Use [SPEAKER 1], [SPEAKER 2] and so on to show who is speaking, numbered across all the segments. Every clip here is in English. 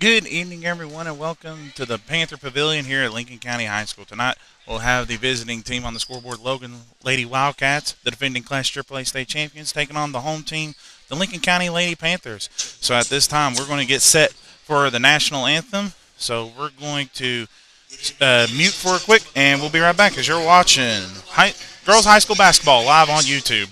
[SPEAKER 1] Good evening, everyone, and welcome to the Panther Pavilion here at Lincoln County High School. Tonight, we'll have the visiting team on the scoreboard, Logan Lady Wildcats, the defending Class AAA state champions, taking on the home team, the Lincoln County Lady Panthers. So at this time, we're going to get set for the national anthem. So we're going to mute for a quick, and we'll be right back as you're watching girls high school basketball live on YouTube.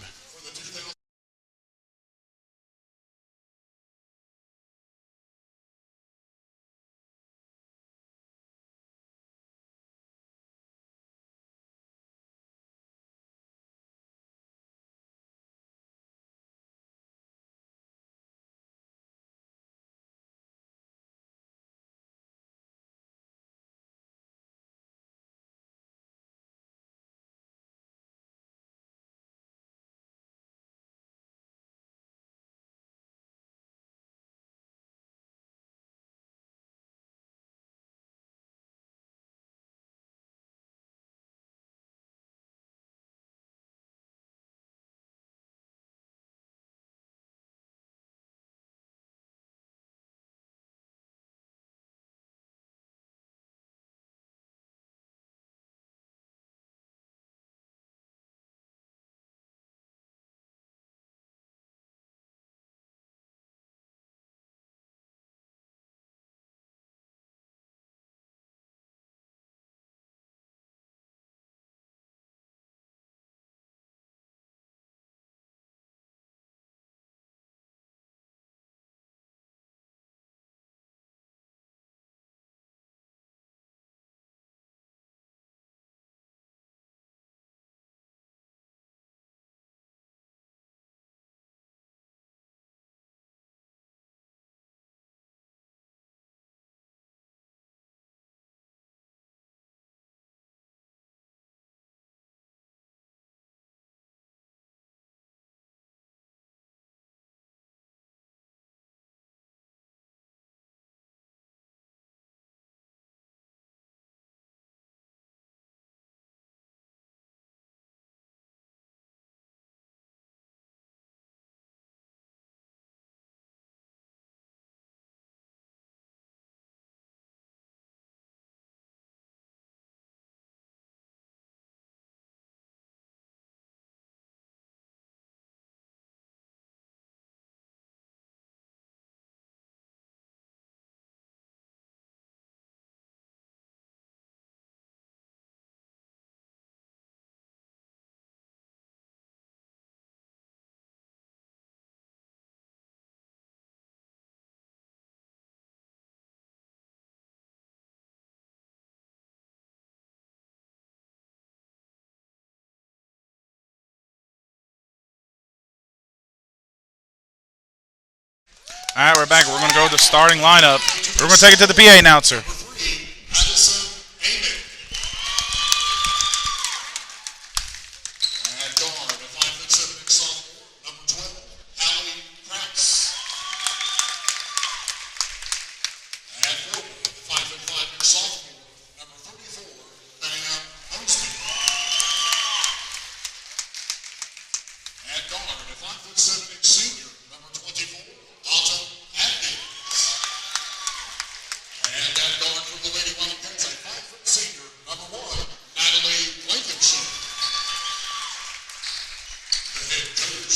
[SPEAKER 1] All right, we're back. We're going to go to the starting lineup. We're going to take it to the PA announcer.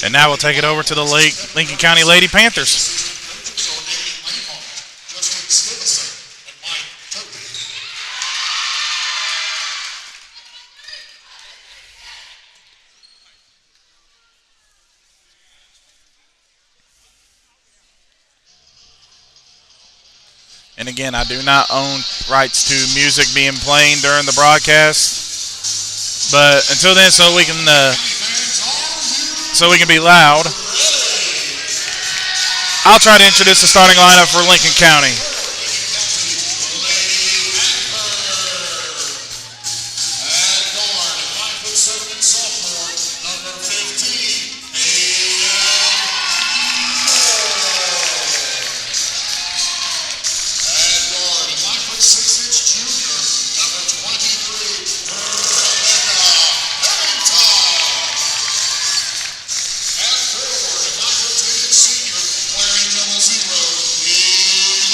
[SPEAKER 1] And now we'll take it over to the Lincoln County Lady Panthers. And again, I do not own rights to music being played during the broadcast. But until then, so we can be loud, I'll try to introduce the starting lineup for Lincoln County.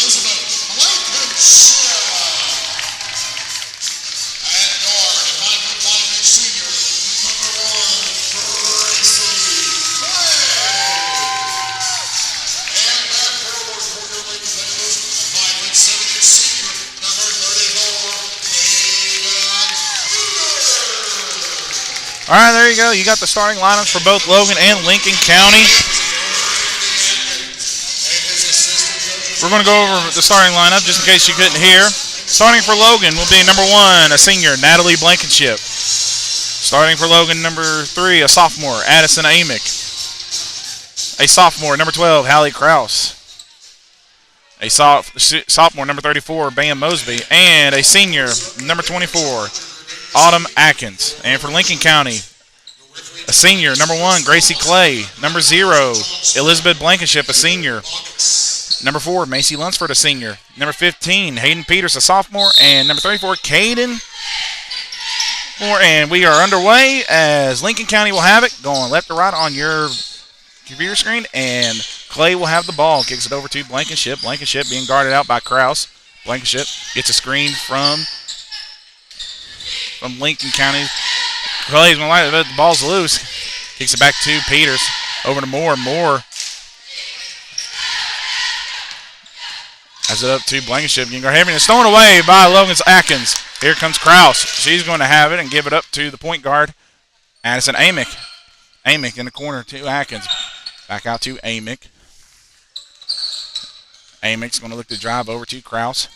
[SPEAKER 2] Elizabeth.
[SPEAKER 1] All right, there you go. You got the starting lineups for both Logan and Lincoln County. We're going to go over the starting lineup just in case you couldn't hear. Starting for Logan will be number 1, a senior, Natalie Blankenship. Starting for Logan, number 3, a sophomore, Addison Amick. A sophomore, number 12, Hallie Kraus. A sophomore, number 34, Bam Mosby. And a senior, number 24, Autumn Atkins. And for Lincoln County, a senior, number 1, Gracie Clay. Number 0, Elizabeth Blankenship, a senior. Number 4, Macy Lunsford, a senior. Number 15, Hayden Peters, a sophomore. And number 34, Caden. And we are underway as Lincoln County will have it, going left to right on your computer screen. And Clay will have the ball. Kicks it over to Blankenship. Blankenship being guarded out by Kraus. Blankenship gets a screen from Lincoln County. Clay's going to light it, but the ball's loose. Kicks it back to Peters. Over to Moore. Moore has it up to Blankenship. It's thrown away by Logan's Atkins. Here comes Kraus. She's going to have it and give it up to the point guard, Addison Amick. Amick in the corner to Atkins. Back out to Amick. Amick's going to look to drive over to Kraus.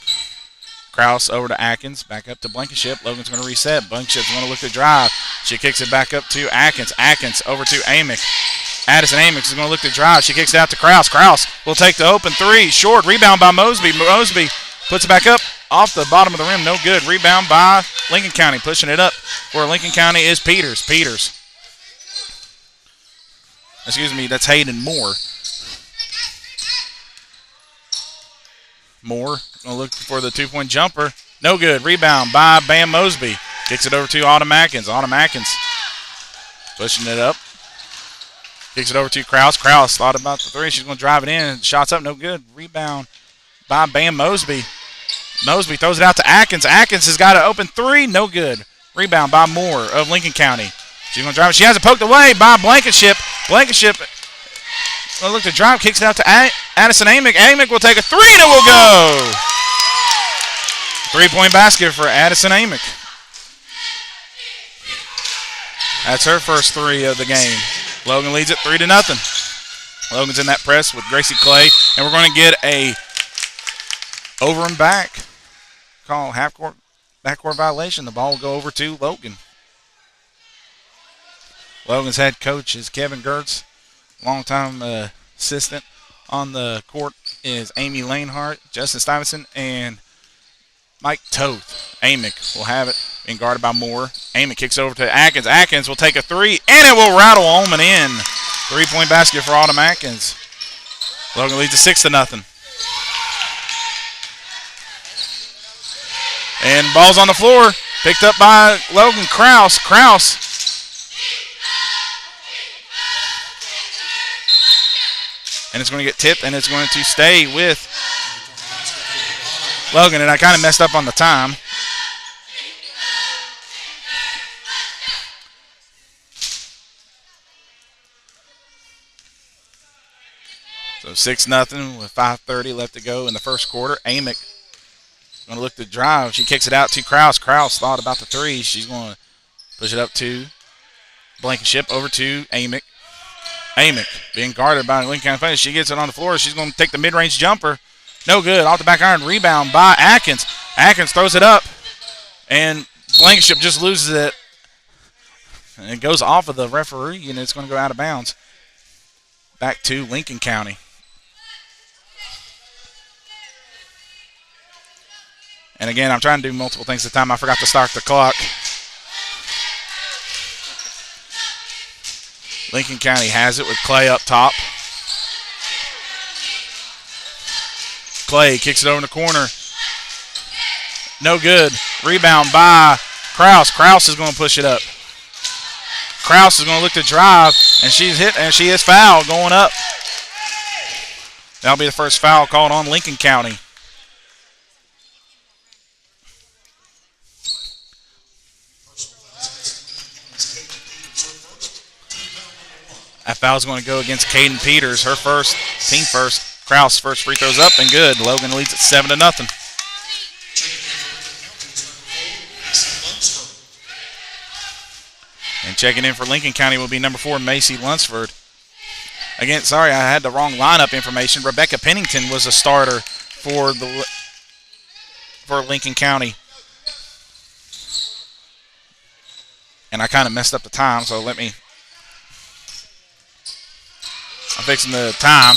[SPEAKER 1] Kraus over to Atkins. Back up to Blankenship. Logan's going to reset. Blankenship's going to look to drive. She kicks it back up to Atkins. Atkins over to Amick. Addison Amick is going to look to drive. She kicks it out to Kraus. Kraus will take the open 3. Short. Rebound by Mosby. Mosby puts it back up off the bottom of the rim. No good. Rebound by Lincoln County. Pushing it up for Lincoln County is Peters. Excuse me, that's Hayden Moore. Moore going to look for the 2-point jumper. No good. Rebound by Bam Mosby. Kicks it over to Autumn Atkins. Autumn Atkins pushing it up. Kicks it over to Kraus. Kraus thought about the 3. She's going to drive it in. Shots up. No good. Rebound by Bam Mosby. Mosby throws it out to Atkins. Atkins has got an open 3. No good. Rebound by Moore of Lincoln County. She's going to drive it. She has it poked away by Blankenship. Blankenship will look to drive. Kicks it out to Addison Amick. Amick will take a 3 and it will go. 3-point basket for Addison Amick. That's her first 3 of the game. Logan leads it 3-0. Logan's in that press with Gracie Clay. And we're going to get a over and back call, backcourt violation. The ball will go over to Logan. Logan's head coach is Kevin Gertz. Longtime assistant on the court is Amy Lanehart, Justin Stevenson, and Mike Toth. Amick will have it, being guarded by Moore. Amick kicks over to Atkins. Atkins will take a 3, and it will rattle home and in. 3-point basket for Autumn Atkins. Logan leads it 6-0. And ball's on the floor, picked up by Logan. Kraus. And it's going to get tipped, and it's going to stay with Logan. And I kind of messed up on the time. So 6-0 with 5:30 left to go in the first quarter. Amick going to look to drive. She kicks it out to Kraus. Kraus thought about the 3. She's going to push it up to Blankenship, over to Amick. Amick being guarded by Lincoln County. She gets it on the floor. She's going to take the mid-range jumper. No good. Off the back iron. Rebound by Atkins. Atkins throws it up. And Blankenship just loses it. And it goes off of the referee, and it's going to go out of bounds. Back to Lincoln County. And again, I'm trying to do multiple things at a time. I forgot to start the clock. Lincoln County has it with Clay up top. Clay kicks it over in the corner. No good. Rebound by Kraus. Kraus is going to push it up. Kraus is going to look to drive, and she's hit, and she is fouled going up. That'll be the first foul called on Lincoln County. That foul's going to go against Caden Peters, her first, team first. Kraus first free throws up and good. Logan leads at 7-0. And checking in for Lincoln County will be number 4, Macy Lunsford. Again, sorry, I had the wrong lineup information. Rebecca Pennington was a starter for Lincoln County. And I kind of messed up the time, so I'm fixing the time.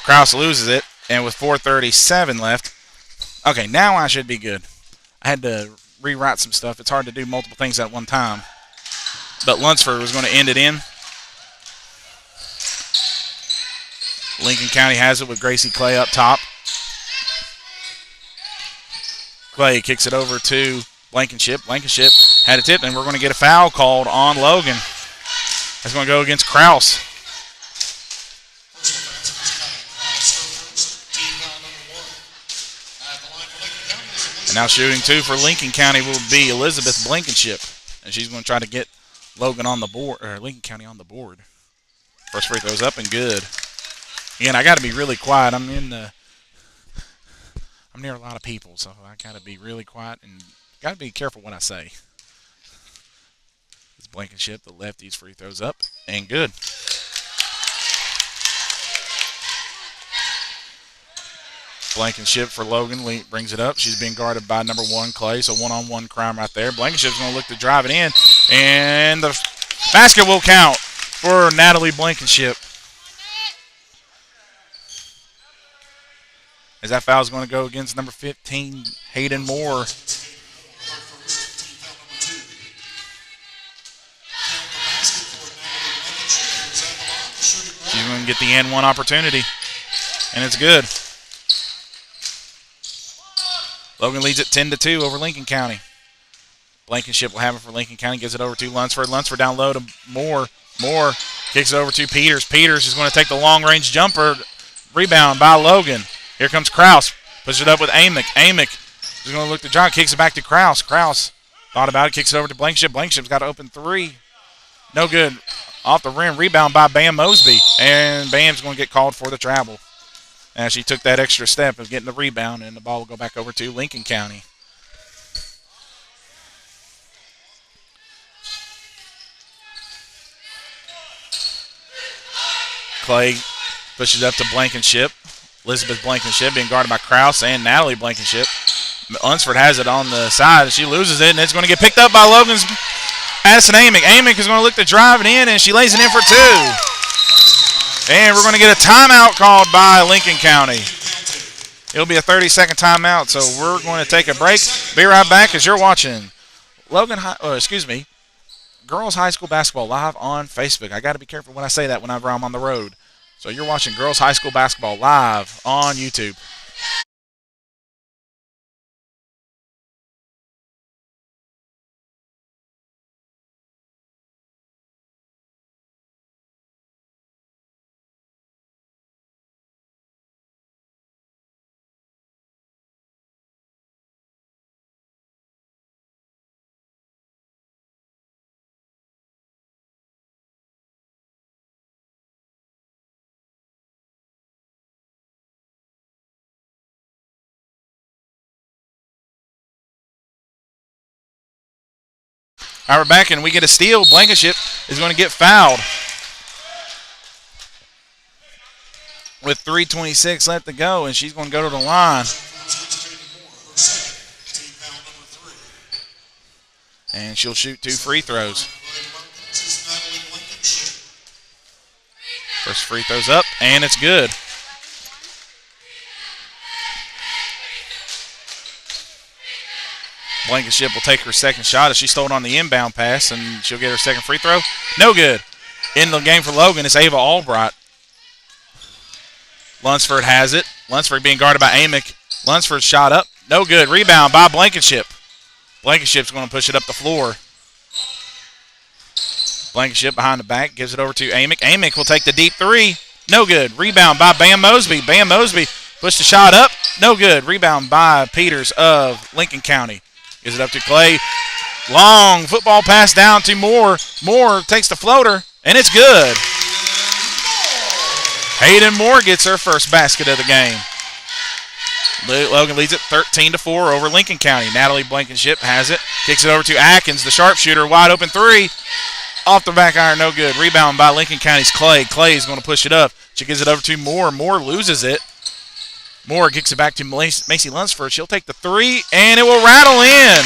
[SPEAKER 1] Kraus loses it, and with 4:37 left. Okay, now I should be good. I had to rewrite some stuff. It's hard to do multiple things at one time. But Lunsford was going to end it in. Lincoln County has it with Gracie Clay up top. Clay kicks it over to Blankenship. Blankenship had a tip, and we're going to get a foul called on Logan. That's going to go against Kraus. And now shooting 2 for Lincoln County will be Elizabeth Blankenship. And she's going to try to get Logan on the board, or Lincoln County on the board. First free throw's up and good. Again, I got to be really quiet. I'm near a lot of people, so I got to be really quiet and got to be careful what I say. It's Blankenship, the lefties, free throws up and good. Blankenship for Logan brings it up. She's being guarded by number 1, Clay, so one-on-one crime right there. Blankenship's going to look to drive it in, and the basket will count for Natalie Blankenship. As that foul is going to go against number 15, Hayden Moore. She's going to get the N1 opportunity, and it's good. Logan leads it 10-2 over Lincoln County. Blankenship will have it for Lincoln County. Gives it over to Lunsford. Lunsford down low to Moore. Moore kicks it over to Peters. Peters is going to take the long-range jumper. Rebound by Logan. Here comes Kraus. Puts it up with Amick. Amick is going to look to John. Kicks it back to Kraus. Kraus thought about it. Kicks it over to Blankenship. Blankenship's got an open 3. No good. Off the rim. Rebound by Bam Mosby. And Bam's going to get called for the travel. As she took that extra step of getting the rebound, and the ball will go back over to Lincoln County. Clay pushes up to Blankenship. Elizabeth Blankenship being guarded by Kraus and Natalie Blankenship. Lunsford has it on the side. She loses it, and it's going to get picked up by Logan's Addison Amick. Amick is going to look to drive it in, and she lays it in for 2. And we're going to get a timeout called by Lincoln County. It'll be a 30-second timeout, so we're going to take a break. Be right back as you're watching Girls High School Basketball live on Facebook. I got to be careful when I say that whenever I'm on the road. So you're watching Girls High School Basketball live on YouTube. All right, we're back, and we get a steal. Blankenship is going to get fouled. With 3:26 left to go, and she's going to go to the line. And she'll shoot 2 free throws. First free throw's up, and it's good. Blankenship will take her second shot as she stole it on the inbound pass, and she'll get her second free throw. No good. In the game for Logan, it's Ava Albright. Lunsford has it. Lunsford being guarded by Amick. Lunsford shot up. No good. Rebound by Blankenship. Blankenship's going to push it up the floor. Blankenship behind the back. Gives it over to Amick. Amick will take the deep 3. No good. Rebound by Bam Mosby. Bam Mosby pushed the shot up. No good. Rebound by Peters of Lincoln County. Gives it up to Clay. Long football pass down to Moore. Moore takes the floater, and it's good. Hayden Moore gets her first basket of the game. Logan leads it 13-4 over Lincoln County. Natalie Blankenship has it. Kicks it over to Atkins, the sharpshooter. Wide open three. Off the back iron, no good. Rebound by Lincoln County's Clay. Clay is going to push it up. She gives it over to Moore. Moore loses it. Moore kicks it back to Macy Lunsford. She'll take the three, and it will rattle in.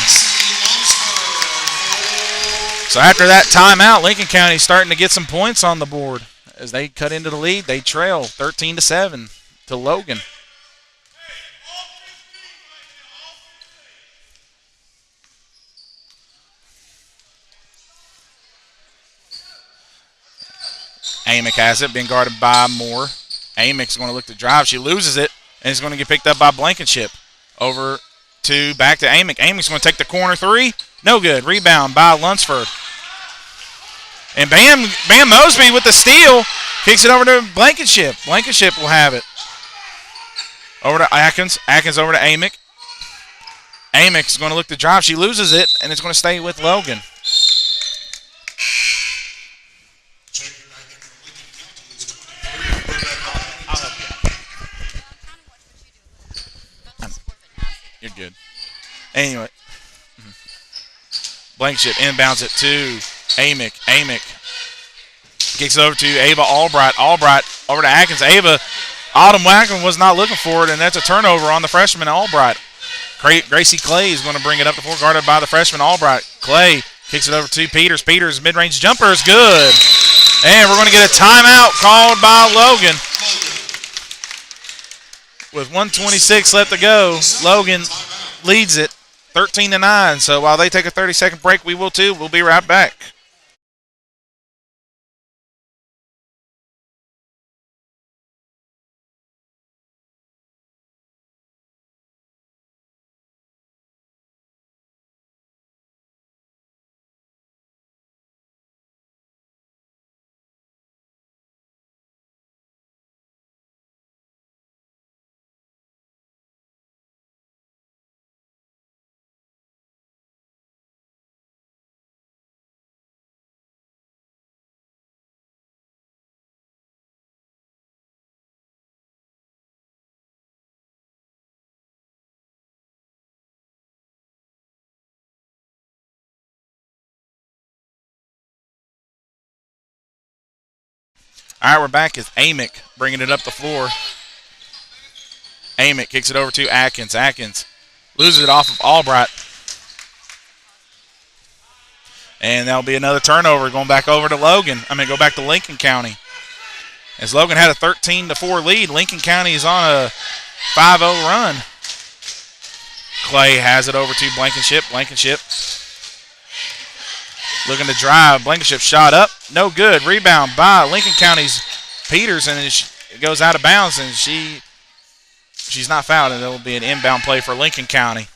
[SPEAKER 1] So after that timeout, Lincoln County is starting to get some points on the board. As they cut into the lead, they trail 13-7 to Logan. Amick has it, being guarded by Moore. Amick's going to look to drive. She loses it, and it's going to get picked up by Blankenship. Back to Amick. Amick's going to take the corner three. No good. Rebound by Lunsford. And Bam Mosby with the steal. Kicks it over to Blankenship. Blankenship will have it. Over to Atkins. Atkins over to Amick. Amick's going to look to drive. She loses it, and it's going to stay with Logan. You're good. Anyway. Blankenship inbounds it to Amick. Amick kicks it over to Ava Albright. Albright over to Atkins. Ava, Autumn Wackman was not looking for it, and that's a turnover on the freshman Albright. Gracie Clay is going to bring it up the floor, guarded by the freshman Albright. Clay kicks it over to Peters. Peters' mid-range jumper is good. And we're going to get a timeout called by Logan. With 1:26 left to go, Logan leads it 13-9. So while they take a 30-second break, we will too. We'll be right back. All right, we're back as Amick bringing it up the floor. Amick kicks it over to Atkins. Atkins loses it off of Albright. And that'll be another turnover going back over to Logan. Go back to Lincoln County. As Logan had a 13-4 lead, Lincoln County is on a 5-0 run. Clay has it over to Blankenship. Blankenship looking to drive. Blankenship shot up. No good. Rebound by Lincoln County's Peters, and it goes out of bounds, and she's not fouled, and it will be an inbound play for Lincoln County.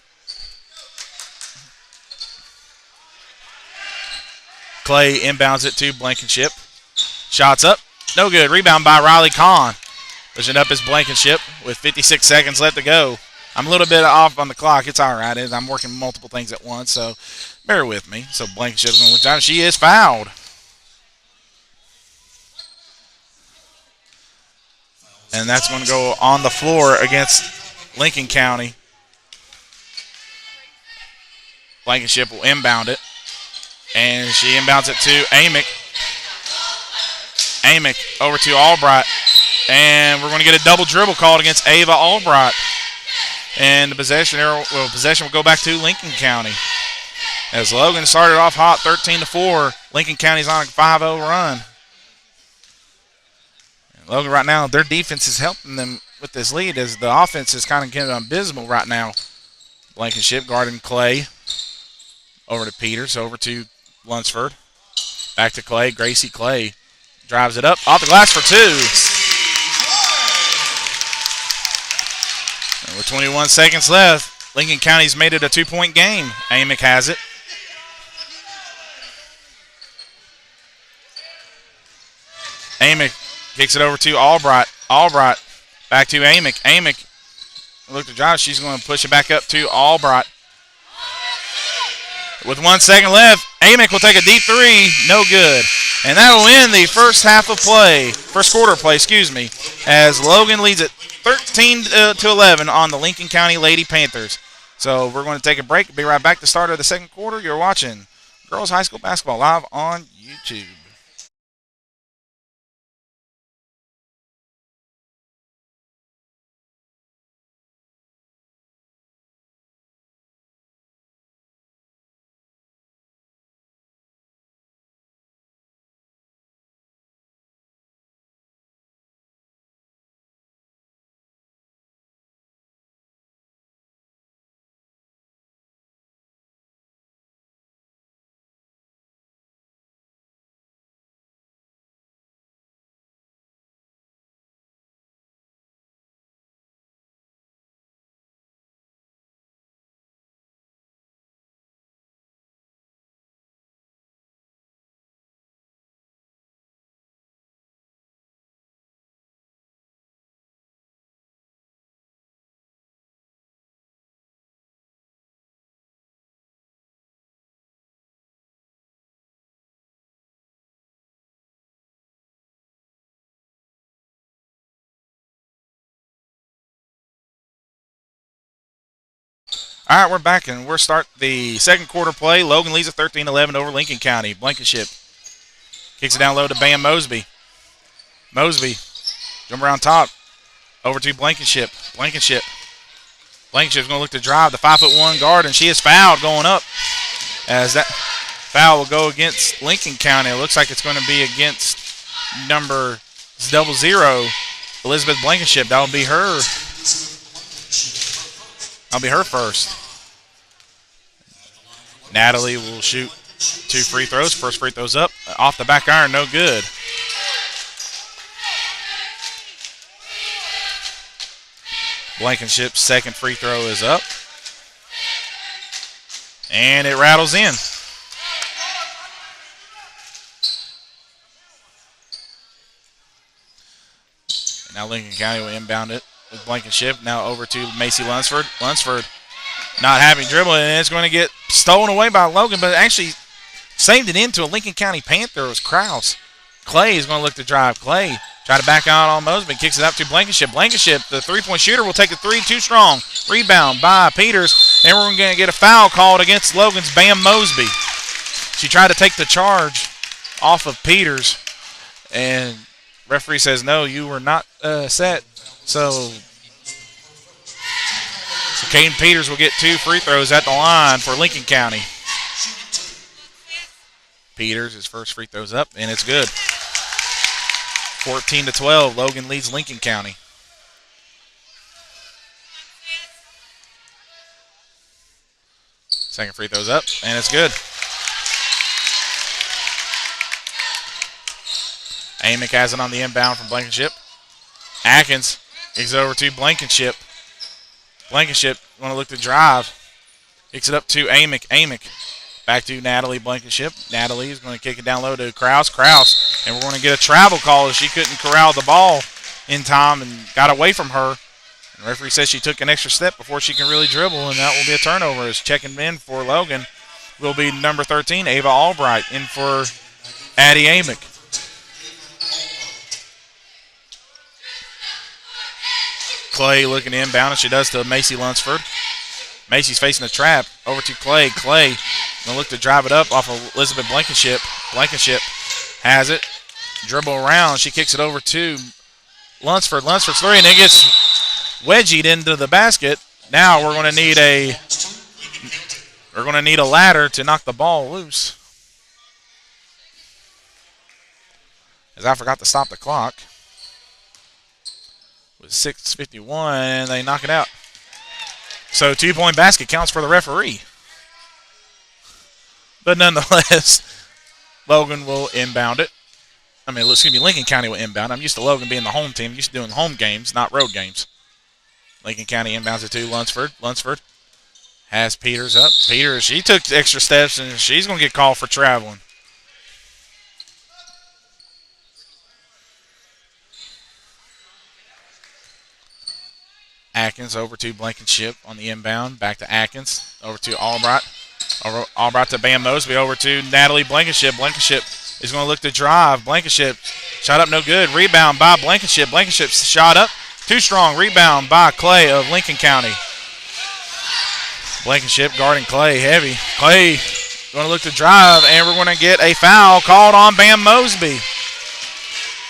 [SPEAKER 1] Clay inbounds it to Blankenship. Shots up. No good. Rebound by Riley Kahn. Pushing up is Blankenship with 56 seconds left to go. I'm a little bit off on the clock. It's all right. I'm working multiple things at once, so bear with me. So Blankenship's going to look down. She is fouled. And that's going to go on the floor against Lincoln County. Blankenship will inbound it. And she inbounds it to Amick. Amick over to Albright. And we're going to get a double dribble called against Ava Albright. And the possession will go back to Lincoln County. As Logan started off hot 13-4, Lincoln County's on a 5-0 run. And Logan right now, their defense is helping them with this lead as the offense is kind of getting abysmal right now. Blankenship guarding Clay. Over to Peters, over to Lunsford. Back to Clay. Gracie Clay drives it up. Off the glass for two. And with 21 seconds left, Lincoln County's made it a 2-point game. Amick has it. Amick kicks it over to Albright. Albright back to Amick. Amick look to drive. She's going to push it back up to Albright. With 1 second left, Amick will take a deep three. No good. And that'll end the first half of play, first quarter of play, excuse me, as Logan leads it 13 to 11 on the Lincoln County Lady Panthers. So we're going to take a break. Be right back to start of the second quarter. You're watching Girls High School Basketball live on YouTube. All right, we're back, and we're start the second quarter play. Logan leads at 13-11 over Lincoln County. Blankenship kicks it down low to Bam Mosby. Mosby, jump around top, over to Blankenship. Blankenship's going to look to drive the 5'1" guard, and she is fouled going up. As that foul will go against Lincoln County. It looks like it's going to be against number 00, Elizabeth Blankenship. That'll be her. That'll be her first. Natalie will shoot 2 free throws. First free throw's up. Off the back iron, no good. Blankenship's second free throw is up. And it rattles in. Now Lincoln County will inbound it with Blankenship. Now over to Macy Lunsford. Lunsford not having dribble, and it's going to get stolen away by Logan, but actually saved it into a Lincoln County Panther. It was Krause. Clay is going to look to drive. Clay try to back out on Mosby. Kicks it up to Blankenship. Blankenship, the three-point shooter, will take the three too strong. Rebound by Peters, and we're going to get a foul called against Logan's Bam Mosby. She tried to take the charge off of Peters, and referee says, no, you were not set. So Caden Peters will get 2 free throws at the line for Lincoln County. Peters, his first free throw's up, and it's good. 14-12, Logan leads Lincoln County. Second free throw's up, and it's good. Amick has it on the inbound from Blankenship. Atkins kicks it over to Blankenship. Blankenship want to look to drive. Kicks it up to Amick. Amick back to Natalie Blankenship. Natalie is going to kick it down low to Krause. Krause, and we're going to get a travel call as she couldn't corral the ball in time and got away from her. And the referee says she took an extra step before she can really dribble, and that will be a turnover. As checking in for Logan will be number 13, Ava Albright, in for Addie Amick. Clay looking to inbound, and she does to Macy Lunsford. Macy's facing a trap. Over to Clay. Clay going to look to drive it up off of Elizabeth Blankenship. Blankenship has it. Dribble around. She kicks it over to Lunsford. Lunsford's three, and it gets wedgied into the basket. Now we're going to need a ladder to knock the ball loose. As I forgot to stop the clock. With 6:51, and they knock it out. So 2-point basket counts for the referee. But nonetheless, Logan will inbound it. Lincoln County will inbound. I'm used to Logan being the home team. I'm used to doing home games, not road games. Lincoln County inbounds it to Lunsford. Lunsford has Peters up. Peters, she took extra steps, and she's going to get called for traveling. Atkins over to Blankenship on the inbound. Back to Atkins. Over to Albright. Albright to Bam Mosby. Over to Natalie Blankenship. Blankenship is going to look to drive. Blankenship shot up no good. Rebound by Blankenship. Blankenship shot up too strong. Rebound by Clay of Lincoln County. Blankenship guarding Clay heavy. Clay going to look to drive, and we're going to get a foul called on Bam Mosby.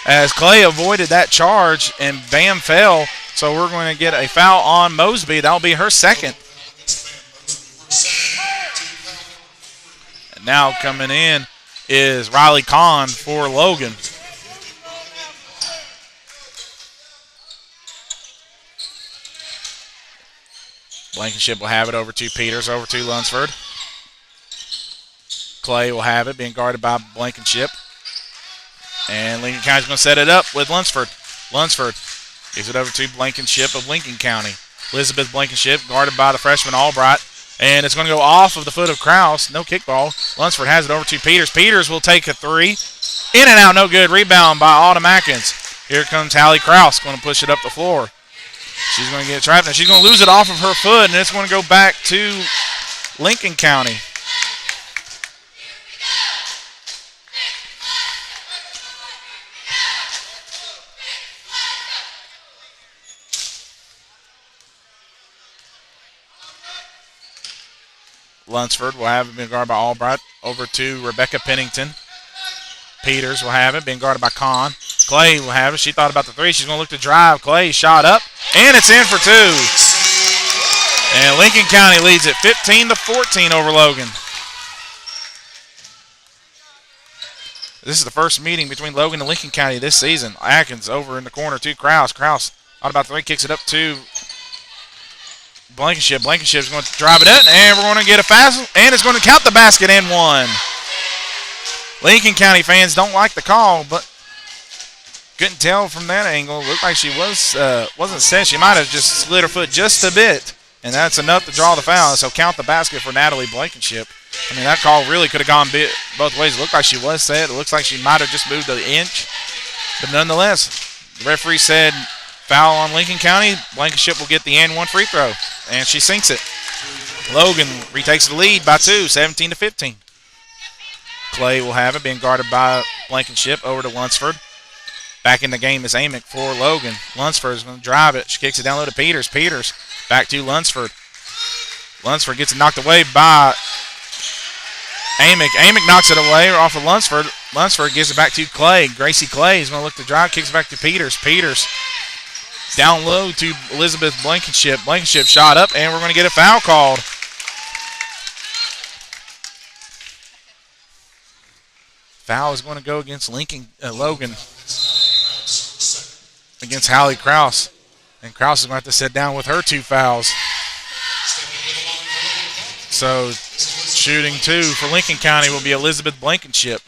[SPEAKER 1] As Clay avoided that charge and Bam fell, so we're going to get a foul on Mosby. That'll be her second. And now coming in is Riley Kahn for Logan. Blankenship will have it over to Peters, over to Lunsford. Clay will have it, being guarded by Blankenship. And Lincoln County's going to set it up with Lunsford. Lunsford gives it over to Blankenship of Lincoln County. Elizabeth Blankenship guarded by the freshman Albright. And it's going to go off of the foot of Krause. No kickball. Lunsford has it over to Peters. Peters will take a three. In and out, no good. Rebound by Autumn Atkins. Here comes Hallie Krause, going to push it up the floor. She's going to get trapped, and she's going to lose it off of her foot, and it's going to go back to Lincoln County. Lunsford will have it being guarded by Albright. Over to Rebecca Pennington. Peters will have it, being guarded by Kahn. Clay will have it. She thought about the three. She's going to look to drive. Clay shot up, and it's in for two. And Lincoln County leads it 15-14 over Logan. This is the first meeting between Logan and Lincoln County this season. Atkins over in the corner to Krause. Krause thought about three, kicks it up to Blankenship. Blankenship's going to drive it in, and we're going to get a foul, and it's going to count the basket and one. Lincoln County fans don't like the call, but couldn't tell from that angle. Looked like she wasn't set. She might have just slid her foot just a bit, and that's enough to draw the foul. So count the basket for Natalie Blankenship. I mean, that call really could have gone both ways. It looked like she was set. It looks like she might have just moved an inch. But nonetheless, the referee said foul on Lincoln County. Blankenship will get the and one free throw, and she sinks it. Logan retakes the lead by 2, 17-15. Clay will have it, being guarded by Blankenship. Over to Lunsford. Back in the game is Amick for Logan. Lunsford is going to drive it. She kicks it down low to Peters. Peters back to Lunsford. Lunsford gets it knocked away by Amick. Amick knocks it away off of Lunsford. Lunsford gives it back to Clay. Gracie Clay is going to look to drive. Kicks it back to Peters. Peters down low to Elizabeth Blankenship. Blankenship shot up, and we're going to get a foul called. Foul is going to go against Logan, against Hallie Krause. And Krause is going to have to sit down with her 2 fouls. So shooting 2 for Lincoln County will be Elizabeth Blankenship.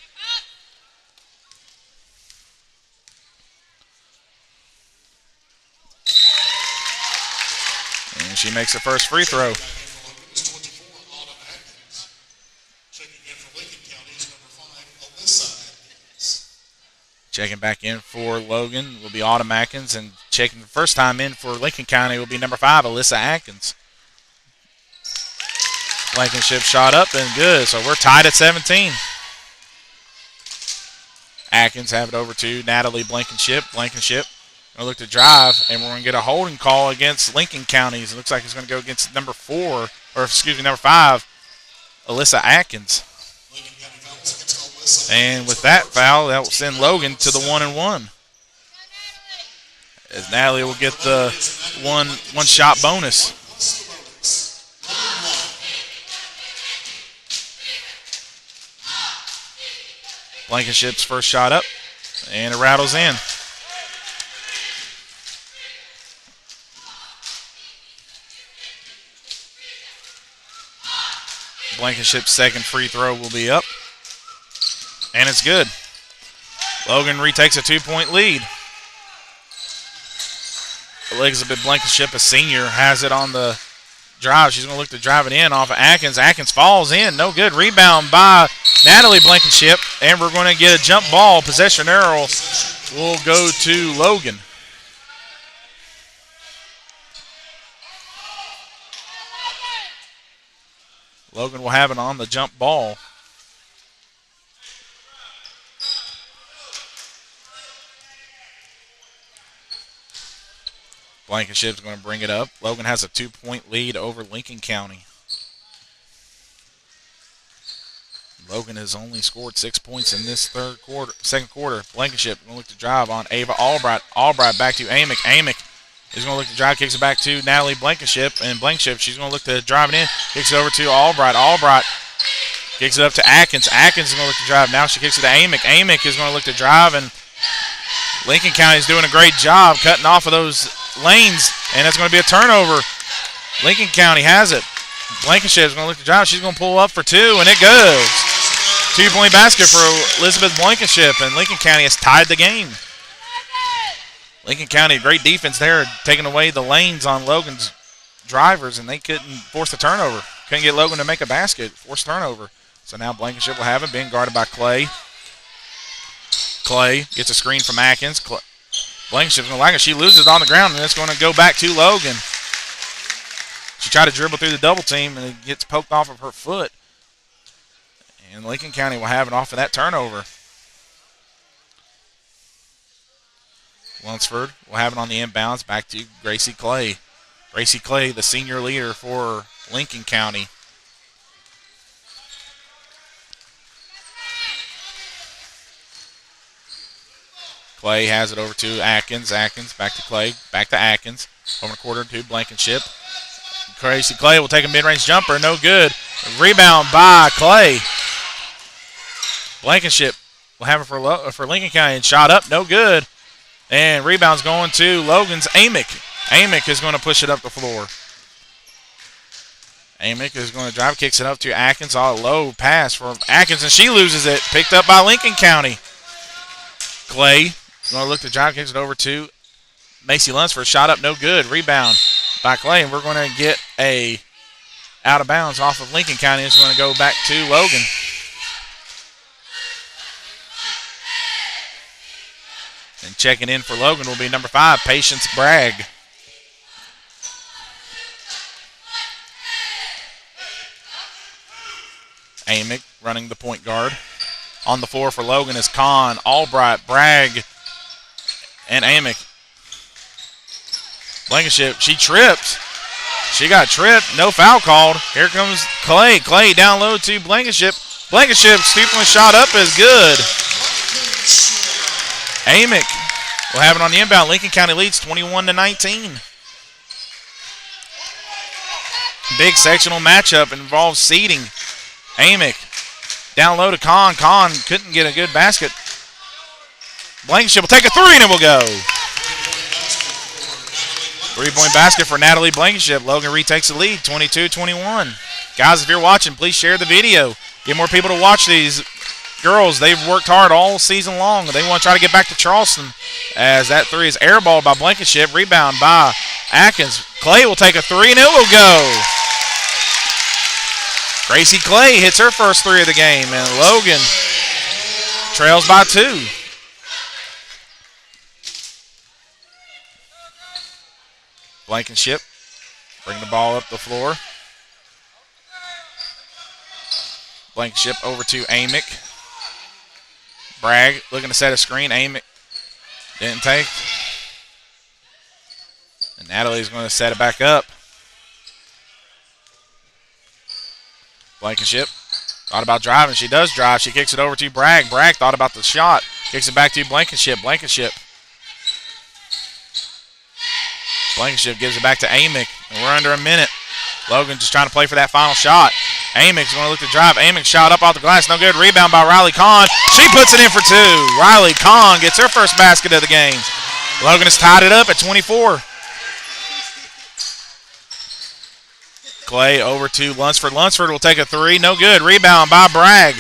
[SPEAKER 1] And she makes her first free throw. Checking back in for Logan will be Autumn Atkins, and checking the first time in for Lincoln County will be number 5, Alyssa Atkins. Blankenship shot up and good, so we're tied at 17. Atkins have it over to Natalie Blankenship. Blankenship going to look to drive, and we're going to get a holding call against Lincoln County. It looks like it's going to go against number 5, Alyssa Atkins. And with that foul, that will send Logan to the 1-and-1. As Natalie will get the one shot bonus. Blankenship's first shot up, and it rattles in. Blankenship's second free throw will be up. And it's good. Logan retakes a 2-point lead. Elizabeth Blankenship, a senior, has it on the drive. She's going to look to drive it in off of Atkins. Atkins falls in. No good. Rebound by Natalie Blankenship. And we're going to get a jump ball. Possession arrow will go to Logan. Logan will have it on the jump ball. Blankenship's going to bring it up. Logan has a 2-point lead over Lincoln County. Logan has only scored 6 points in this second quarter. Blankenship going to look to drive on Ava Albright. Albright back to Amick. Amick is going to look to drive, kicks it back to Natalie Blankenship. And Blankenship, she's going to look to drive it in, kicks it over to Albright. Albright kicks it up to Atkins. Atkins is going to look to drive. Now she kicks it to Amick. Amick is going to look to drive, and Lincoln County is doing a great job cutting off of those lanes, and it's going to be a turnover. Lincoln County has it. Blankenship is going to look to drive. She's going to pull up for 2, and it goes. 2-point basket for Elizabeth Blankenship, and Lincoln County has tied the game. Lincoln County, great defense there, taking away the lanes on Logan's drivers, and they couldn't force the turnover. Couldn't get Logan to make a basket, force turnover. So now Blankenship will have it, being guarded by Clay. Clay gets a screen from Atkins. Blankenship's going to like it. She loses it on the ground, and it's going to go back to Logan. She tried to dribble through the double team, and it gets poked off of her foot. And Lincoln County will have it off of that turnover. Lunsford will have it on the inbounds back to Gracie Clay. Gracie Clay, the senior leader for Lincoln County. Clay has it over to Atkins. Atkins back to Clay. Back to Atkins. Over the quarter to Blankenship. Gracie Clay will take a mid-range jumper. No good. Rebound by Clay. Blankenship will have it for Lincoln County. And shot up. No good. And rebound's going to Logan's Amick. Amick is going to push it up the floor. Amick is going to drive. Kicks it up to Atkins. All low pass from Atkins. And she loses it. Picked up by Lincoln County. Clay going to look to drive. Kicks it over to Macy Lunsford. Shot up. No good. Rebound by Clay, and we're going to get a out of bounds off of Lincoln County. It's going to go back to Logan. And checking in for Logan will be number 5, Patience Bragg. Amick running the point guard. On the floor for Logan is Kahn, Albright, Bragg, and Amick. Blankenship, she tripped. She got tripped. No foul called. Here comes Clay. Clay down low to Blankenship. Blankenship, steepling shot up is good. Amick will have it on the inbound. Lincoln County leads 21-19. Big sectional matchup involves seeding. Amick down low to Kahn. Kahn couldn't get a good basket. Blankenship will take a 3 and it will go. 3-point basket for Natalie Blankenship. Logan retakes the lead, 22-21. Guys, if you're watching, please share the video. Get more people to watch these girls. They've worked hard all season long. They want to try to get back to Charleston, as that 3 is airballed by Blankenship. Rebound by Atkins. Clay will take a 3 and it will go. Gracie Clay hits her first 3 of the game, and Logan trails by 2. Blankenship bring the ball up the floor. Blankenship over to Amick. Bragg looking to set a screen. Amick didn't take. And Natalie's going to set it back up. Blankenship thought about driving. She does drive. She kicks it over to Bragg. Bragg thought about the shot. Kicks it back to Blankenship. Blankenship gives it back to Amick. And we're under a minute. Logan just trying to play for that final shot. Amick's going to look to drive. Amick shot up off the glass. No good. Rebound by Riley Kahn. She puts it in for 2. Riley Kahn gets her first basket of the game. Logan has tied it up at 24. Clay over to Lunsford. Lunsford will take a 3. No good. Rebound by Bragg.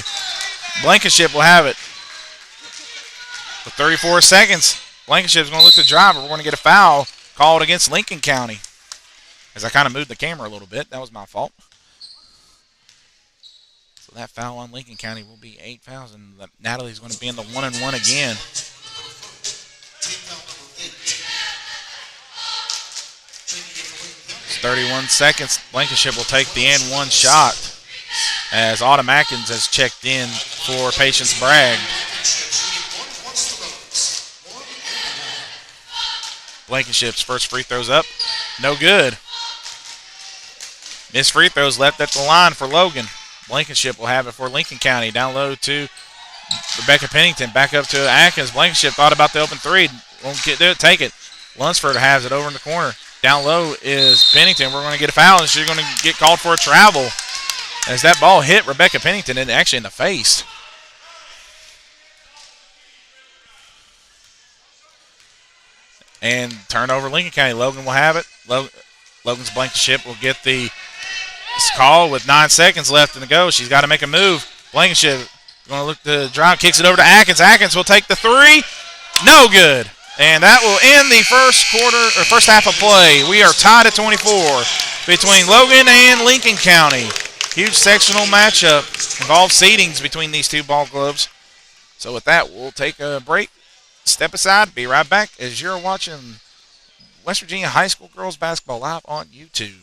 [SPEAKER 1] Blankenship will have it. With 34 seconds, Blankenship's going to look to drive, but we're going to get a foul called against Lincoln County. As I kind of moved the camera a little bit. That was my fault. So that foul on Lincoln County will be 8 fouls, and Natalie's going to be in the 1-and-1 again. 31 seconds. Blankenship will take the and-1 shot as Autumn Atkins has checked in for Patience Bragg. Blankenship's first free throw's up. No good. Missed free throws left at the line for Logan. Blankenship will have it for Lincoln County. Down low to Rebecca Pennington. Back up to Atkins. Blankenship thought about the open three. Won't get there. Take it. Lunsford has it over in the corner. Down low is Pennington. We're going to get a foul, and she's going to get called for a travel. As that ball hit Rebecca Pennington, and actually in the face. And turnover Lincoln County. Logan will have it. Logan's Blankenship will get the call with 9 seconds left in the go. She's got to make a move. Blankenship going to look to drive, kicks it over to Atkins. Atkins will take the three. No good. And that will end the first half of play. We are tied at 24 between Logan and Lincoln County. Huge sectional matchup. Involves seedings between these two ball clubs. So with that, we'll take a break. Step aside. Be right back as you're watching West Virginia High School Girls Basketball live on YouTube.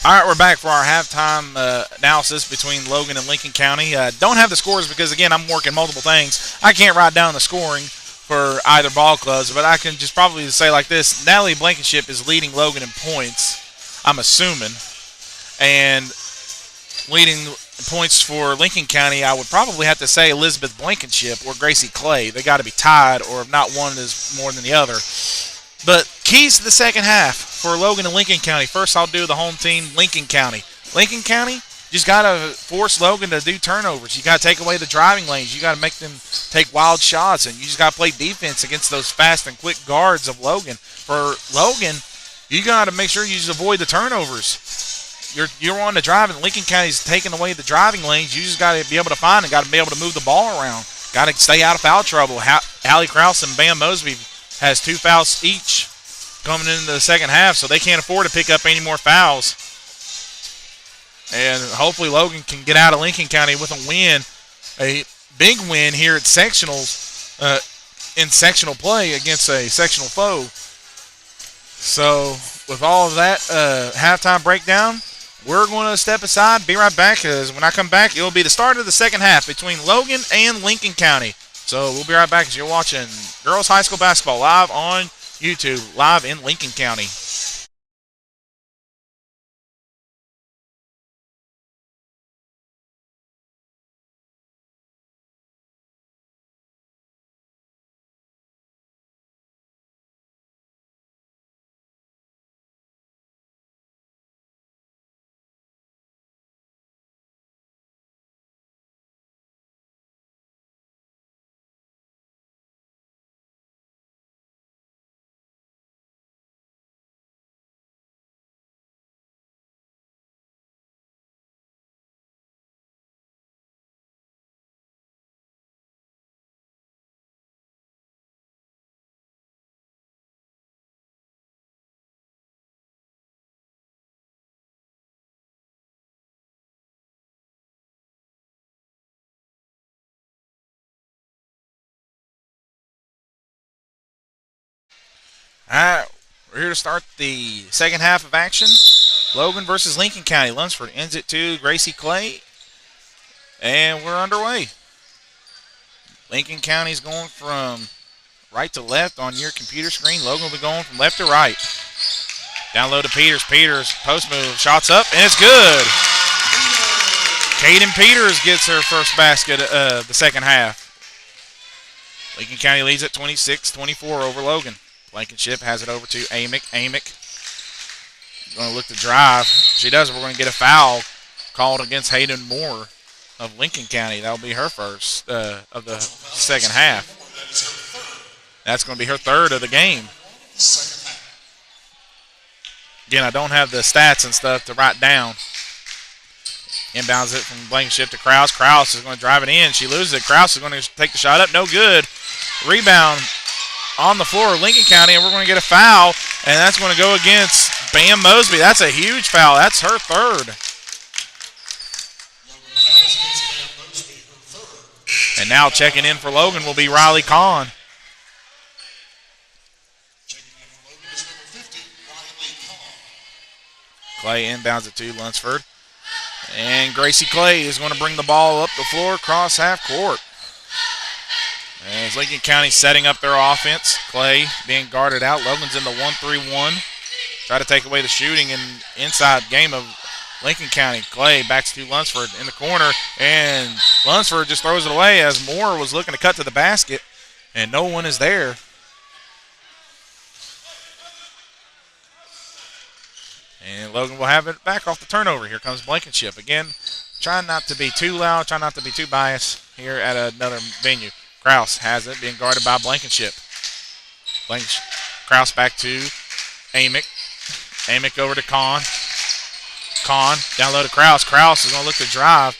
[SPEAKER 1] All right, we're back for our halftime analysis between Logan and Lincoln County. Don't have the scores because, again, I'm working multiple things. I can't write down the scoring for either ball clubs, but I can just probably say like this. Natalie Blankenship is leading Logan in points, I'm assuming. And leading points for Lincoln County, I would probably have to say Elizabeth Blankenship or Gracie Clay. They got to be tied, or if not, one is more than the other. But keys to the second half for Logan and Lincoln County. First, I'll do the home team, Lincoln County. Lincoln County just got to force Logan to do turnovers. You got to take away the driving lanes. You got to make them take wild shots, and you just got to play defense against those fast and quick guards of Logan. For Logan, you got to make sure you just avoid the turnovers. You're on the drive, and Lincoln County's taking away the driving lanes. You just got to be able to find and got to be able to move the ball around. Got to stay out of foul trouble. Hallie Krause and Bam Mosby has 2 fouls each coming into the second half, so they can't afford to pick up any more fouls. And hopefully Logan can get out of Lincoln County with a win, a big win here at sectionals, in sectional play against a sectional foe. So with all of that halftime breakdown, we're going to step aside, be right back, because when I come back, it will be the start of the second half between Logan and Lincoln County. So we'll be right back as you're watching girls high school basketball live on YouTube, live in Lincoln County. All right, we're here to start the second half of action. Logan versus Lincoln County. Lunsford ends it to Gracie Clay, and we're underway. Lincoln County's going from right to left on your computer screen. Logan will be going from left to right. Down low to Peters. Peters, post move, shots up, and it's good. Caden Peters gets her first basket of the second half. Lincoln County leads at 26-24 over Logan. Blankenship has it over to Amick. Amick going to look to drive. If she does, we're going to get a foul called against Hayden Moore of Lincoln County. That'll be her first of the second half. That's going to be her third of the game. Again, I don't have the stats and stuff to write down. Inbounds it from Blankenship to Krause. Krause is going to drive it in. She loses it. Krause is going to take the shot up. No good. Rebound on the floor of Lincoln County, and we're going to get a foul, and that's going to go against Bam Mosby. That's a huge foul. That's her third. And now checking in for Logan will be Riley Kahn. Clay inbounds it to Lunsford. And Gracie Clay is going to bring the ball up the floor across half court. As Lincoln County setting up their offense. Clay being guarded out. Logan's in the 1-3-1. Try to take away the shooting and inside game of Lincoln County. Clay backs to Lunsford in the corner. And Lunsford just throws it away as Moore was looking to cut to the basket. And no one is there. And Logan will have it back off the turnover. Here comes Blankenship. Again, trying not to be too loud, trying not to be too biased here at another venue. Krause has it, being guarded by Blankenship. Krause back to Amick. Amick over to Kahn. Kahn down low to Krause. Krause is going to look to drive.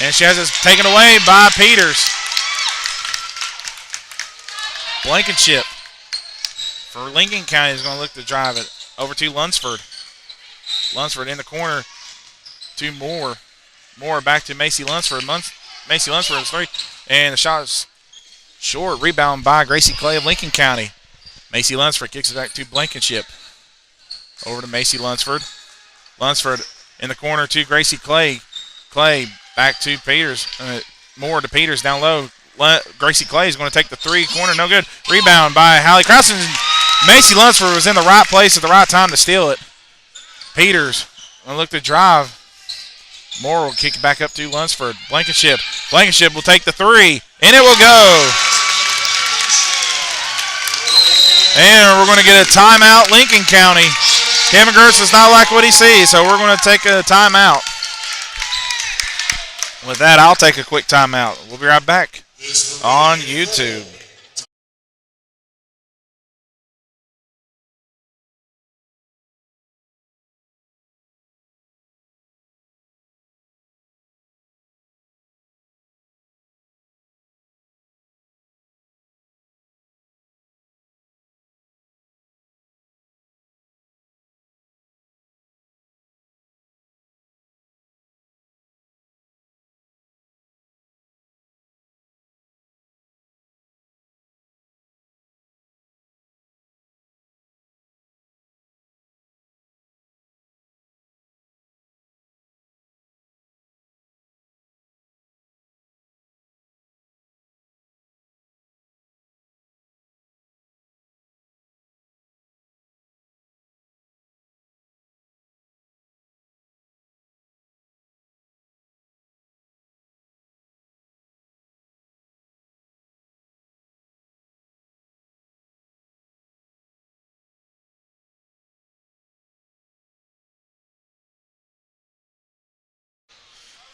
[SPEAKER 1] And she has it taken away by Peters. Blankenship for Lincoln County is going to look to drive it over to Lunsford. Lunsford in the corner to Moore. Moore back to Macy Lunsford. Macy Lunsford is three. And the shot is short. Rebound by Gracie Clay of Lincoln County. Macy Lunsford kicks it back to Blankenship. Over to Macy Lunsford. Lunsford In the corner to Gracie Clay. Clay back to Peters. More to Peters down low. Gracie Clay is going to take the three. Corner, no good. Rebound by Hallie Krause. Macy Lunsford was in the right place at the right time to steal it. Peters going to look to drive. Moore will kick it back up to Lunsford. Blankenship. Blankenship will take the three, and it will go. And we're going to get a timeout, Lincoln County. Kevin Gertz does not like what he sees, so we're going to take a timeout. With that, I'll take a quick timeout. We'll be right back on YouTube.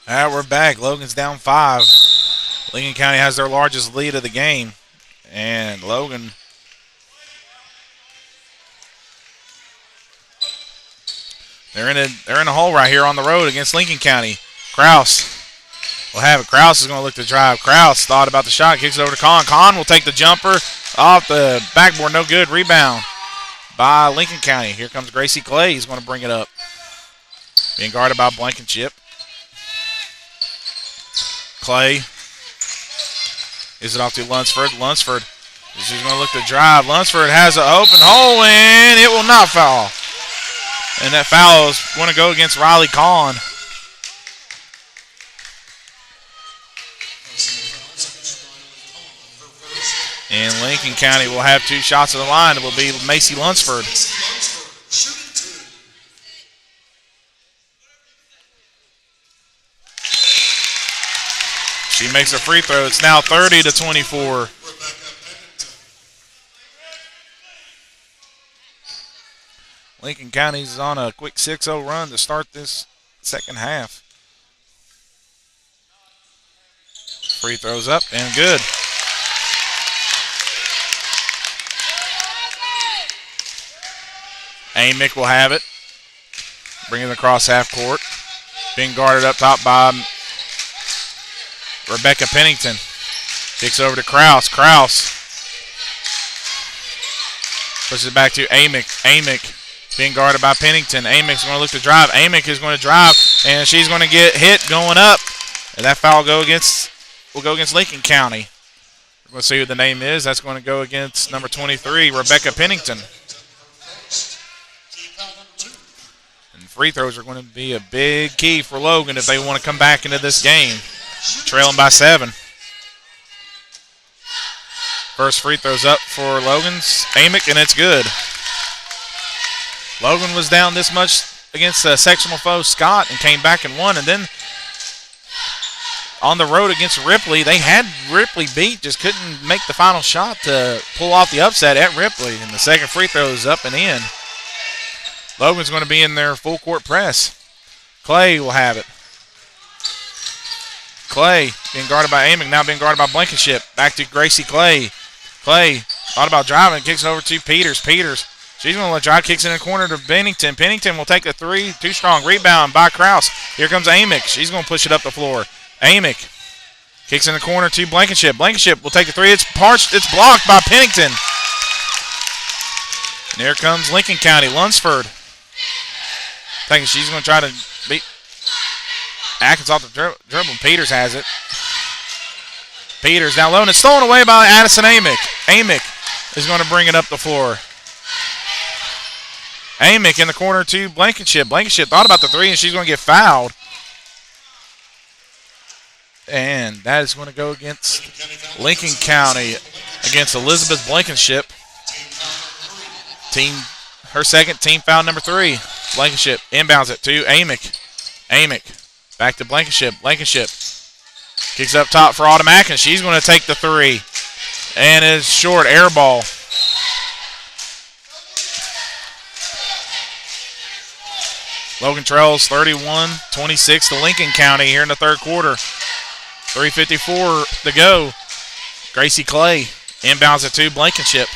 [SPEAKER 1] All right, we're back. Logan's down 5. Lincoln County has their largest lead of the game. And Logan they're in a hole right here on the road against Lincoln County. Krause will have it. Krause is going to look to drive. Krause thought about the shot, kicks it over to Kahn. Kahn will take the jumper off the backboard. No good. Rebound by Lincoln County. Here comes Gracie Clay. He's going to bring it up. Being guarded by Blankenship. Clay is it off to Lunsford. Lunsford is just going to look to drive. Lunsford has an open hole, and it will not foul. And that foul is going to go against Riley Kahn. And Lincoln County will have 2 shots at the line. It will be Macy Lunsford. She makes a free throw. It's now 30-24. Lincoln County's on a quick 6-0 run to start this second half. Free throws up and good. Amick will have it. Bring it across half court. Being guarded up top by Rebecca Pennington. Kicks over to Krause. Krause pushes it back to Amick. Amick being guarded by Pennington. Amick's going to look to drive. Amick is going to drive, and she's going to get hit going up. And that foul will go against Lincoln County. We're going to see who the name is. That's going to go against number 23, Rebecca Pennington. And free throws are going to be a big key for Logan if they want to come back into this game. Trailing by 7. First free throws up for Logan's Amick, and it's good. Logan was down this much against sectional foe Scott and came back and won. And then on the road against Ripley, they had Ripley beat, just couldn't make the final shot to pull off the upset at Ripley. And the second free throw is up and in. Logan's going to be in their full court press. Clay will have it. Clay being guarded by Amick, now being guarded by Blankenship. Back to Gracie Clay. Clay thought about driving, kicks over to Peters. Peters, she's going to let drive, kicks in the corner to Pennington. Pennington will take the three, too strong. Rebound by Krause. Here comes Amick. She's going to push it up the floor. Amick kicks in the corner to Blankenship. Blankenship will take the three. It's blocked by Pennington. And here comes Lincoln County. Lunsford. Thinking she's going to try to beat Atkins off the dribble. Peters has it. Peters down low, and it's stolen away by Addison Amick. Amick is going to bring it up the floor. Amick in the corner to Blankenship. Blankenship thought about the three, and she's going to get fouled. And that is going to go against Lincoln County, against Elizabeth Blankenship. Her second team foul number 3. Blankenship inbounds it to Amick. Amick back to Blankenship. Blankenship kicks up top for Autumn Atkins. She's going to take the 3. And it's short, air ball. Logan trails 31-26 to Lincoln County here in the third quarter. 3:54 to go. Gracie Clay inbounds it to Blankenship.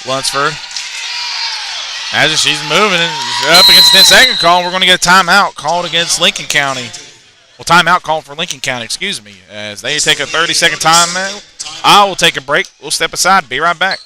[SPEAKER 1] Lunsford. As she's moving, up against the 10-second call. We're going to get a timeout called against Lincoln County. Well, timeout called for Lincoln County, excuse me. As they take a 30-second timeout. I will take a break. We'll step aside. Be right back.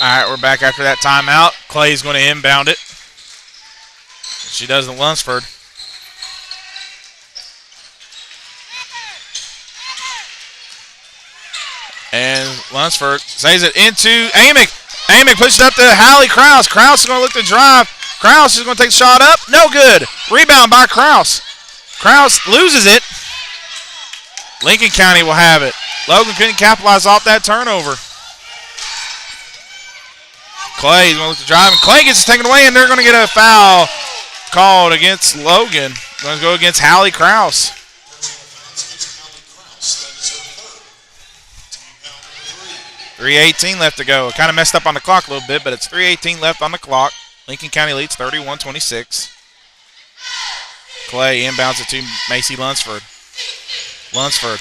[SPEAKER 1] All right, we're back after that timeout. Clay's going to inbound it. She does the Lunsford. And Lunsford saves it into Amick. Amick pushes it up to Hallie Krause. Krause is going to look to drive. Krause is going to take the shot up. No good. Rebound by Krause. Krause loses it. Lincoln County will have it. Logan couldn't capitalize off that turnover. Clay's going to look to drive, and Clay gets it taken away, and they're going to get a foul called against Logan. Going to go against Hallie Krause. 3:18 left to go. Kind of messed up on the clock a little bit, but it's 3:18 left on the clock. Lincoln County leads 31-26. Clay inbounds it to Macy Lunsford. Lunsford.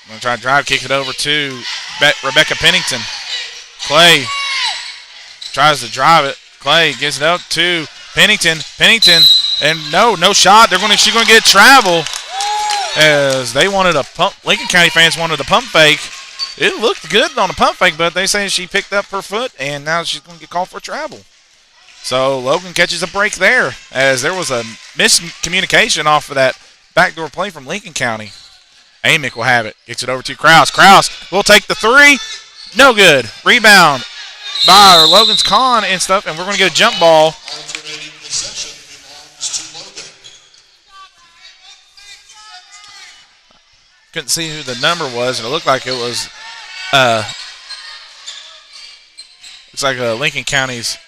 [SPEAKER 1] Going to try to drive, kick it over to Rebecca Pennington. Clay tries to drive it. Clay gets it up to Pennington. Pennington, and no shot. She's going to get travel, as they wanted a pump. Lincoln County fans wanted a pump fake. It looked good on a pump fake, but they say she picked up her foot, and now she's going to get called for travel. So Logan catches a break there, as there was a miscommunication off of that backdoor play from Lincoln County. Amick will have it. Gets it over to Krause. Krause will take the 3. No good. Rebound by Logan's Con and stuff, and we're going to get a jump ball. Couldn't see who the number was, and it looked like it was Lincoln County's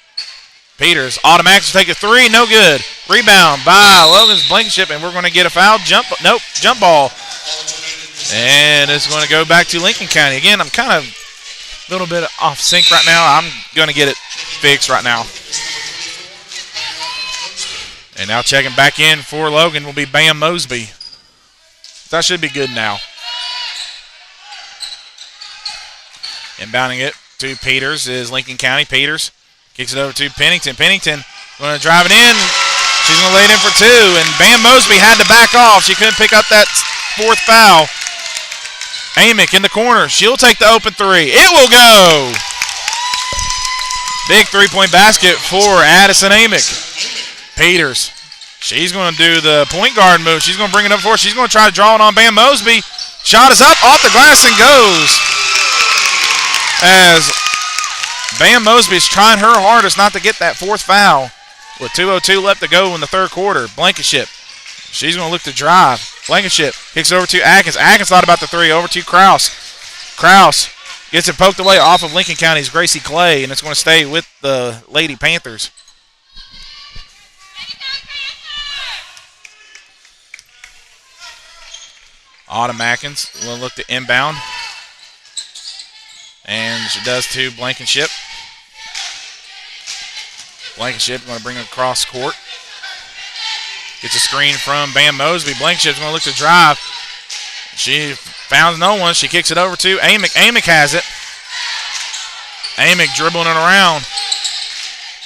[SPEAKER 1] Peters. Automatic to take a 3. No good. Rebound by Logan's Blankenship, and we're going to get a foul. Jump ball. And it's going to go back to Lincoln County. Again, I'm kind of a little bit off sync right now. I'm going to get it fixed right now. And now checking back in for Logan will be Bam Mosby. That should be good now. Inbounding it to Peters is Lincoln County. Peters kicks it over to Pennington. Pennington going to drive it in. She's going to lay it in for 2. And Bam Mosby had to back off. She couldn't pick up that 4th foul. Amick in the corner. She'll take the open 3. It will go. Big 3-point basket for Addison Amick. Peters. She's going to do the point guard move. She's going to bring it up for her. She's going to try to draw it on Bam Mosby. Shot is up off the glass and goes. As Bam Mosby is trying her hardest not to get that 4th foul. With 2:02 left to go in the third quarter. Blankenship. She's going to look to drive. Blankenship kicks over to Atkins. Atkins thought about the 3. Over to Krause. Krause gets it poked away off of Lincoln County's Gracie Clay, and it's going to stay with the Lady Panthers. Autumn Atkins will look to inbound. And she does to Blankenship. Blankenship going to bring it across court. Gets a screen from Bam Mosby. Blankenship's going to look to drive. She found no one. She kicks it over to Amick. Amick has it. Amick dribbling it around.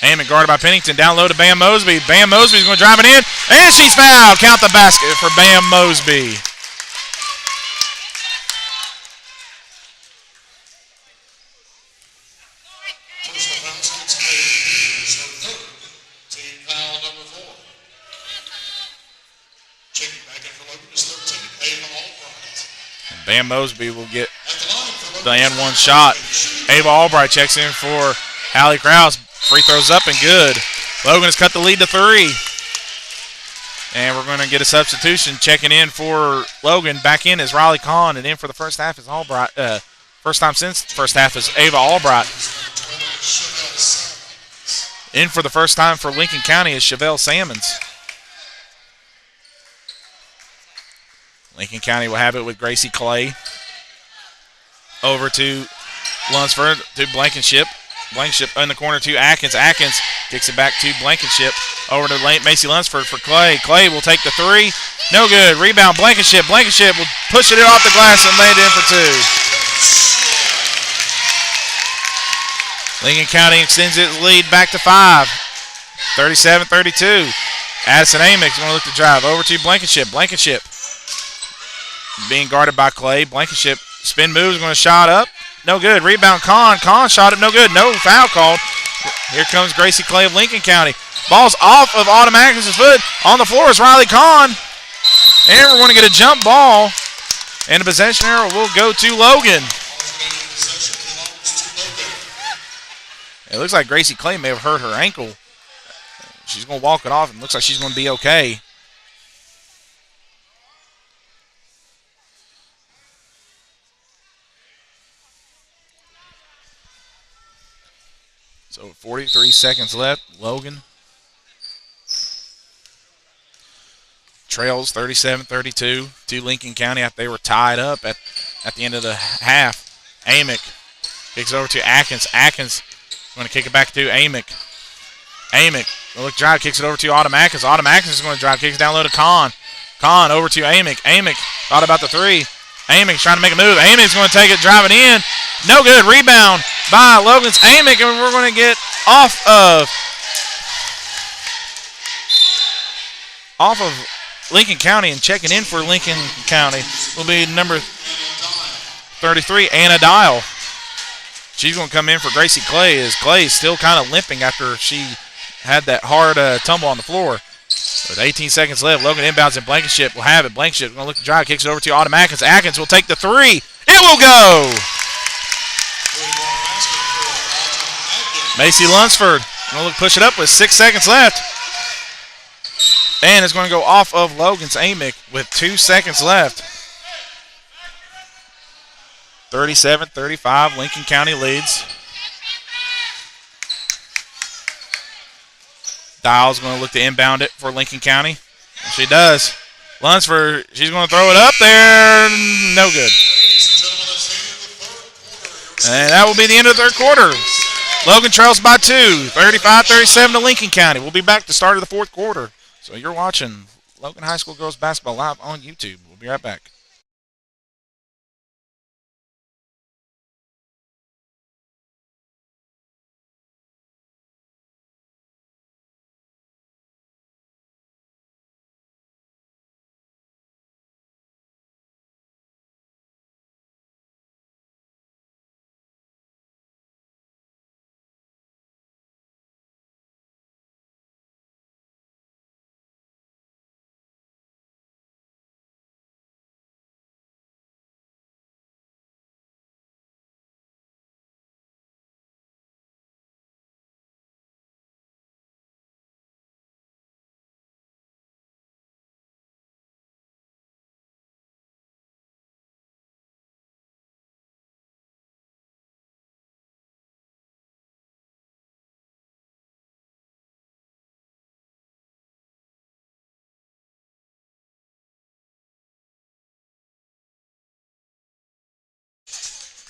[SPEAKER 1] Amick guarded by Pennington. Down low to Bam Mosby. Bam Mosby's going to drive it in. And she's fouled. Count the basket for Bam Mosby. Bam Mosby will get the N1 shot. Ava Albright checks in for Hallie Krause. Free throws up and good. Logan has cut the lead to 3. And we're going to get a substitution. Checking in for Logan. Back in is Riley Kahn. And in for the first half is Albright. First time since the first half is Ava Albright. In for the first time for Lincoln County is Chevelle Salmons. Lincoln County will have it with Gracie Clay. Over to Lunsford, to Blankenship. Blankenship in the corner to Atkins. Atkins kicks it back to Blankenship. Over to Macy Lunsford for Clay. Clay will take the 3. No good. Rebound Blankenship. Blankenship will push it off the glass and lay it in for 2. Lincoln County extends its lead back to 5. 37-32. Addison Amick is going to look to drive. Over to Blankenship. Blankenship being guarded by Clay. Blankenship spin move is going to shot up. No good. Rebound Kahn. Kahn shot it. No good. No foul called. Here comes Gracie Clay of Lincoln County. Ball's off of Autumn Atkins' foot. On the floor is Riley Kahn. And we're going to get a jump ball. And the possession arrow will go to Logan. It looks like Gracie Clay may have hurt her ankle. She's going to walk it off and looks like she's going to be okay. So 43 seconds left. Logan trails 37-32 to Lincoln County after they were tied up at the end of the half. Amick kicks over to Atkins. Atkins going to kick it back to Amick. Amick, look drive, kicks it over to Autumn Atkins. Autumn Atkins is going to drive, kicks down low to Kahn. Kahn over to Amick. Amick thought about the 3. Amick's trying to make a move. Amick's going to take it, drive it in. No good. Rebound by Logan's Amick, and we're going to get off of Lincoln County, and checking in for Lincoln County will be number 33, Anna Dial. She's going to come in for Gracie Clay, as Clay is still kind of limping after she had that hard tumble on the floor. With 18 seconds left, Logan inbounds and Blankenship will have it. Blankenship going to look to drive, kicks it over to Autumn Atkins. Atkins will take the 3. It will go! Macy Lunsford going to look push it up with 6 seconds left. And it's going to go off of Logan's Amick with 2 seconds left. 37-35, Lincoln County leads. Dial's going to look to inbound it for Lincoln County. She does. Lunsford, she's going to throw it up there. No good. And that will be the end of the third quarter. Logan trails by 2, 35-37 to Lincoln County. We'll be back to start of the fourth quarter. So you're watching Logan High School Girls Basketball live on YouTube. We'll be right back.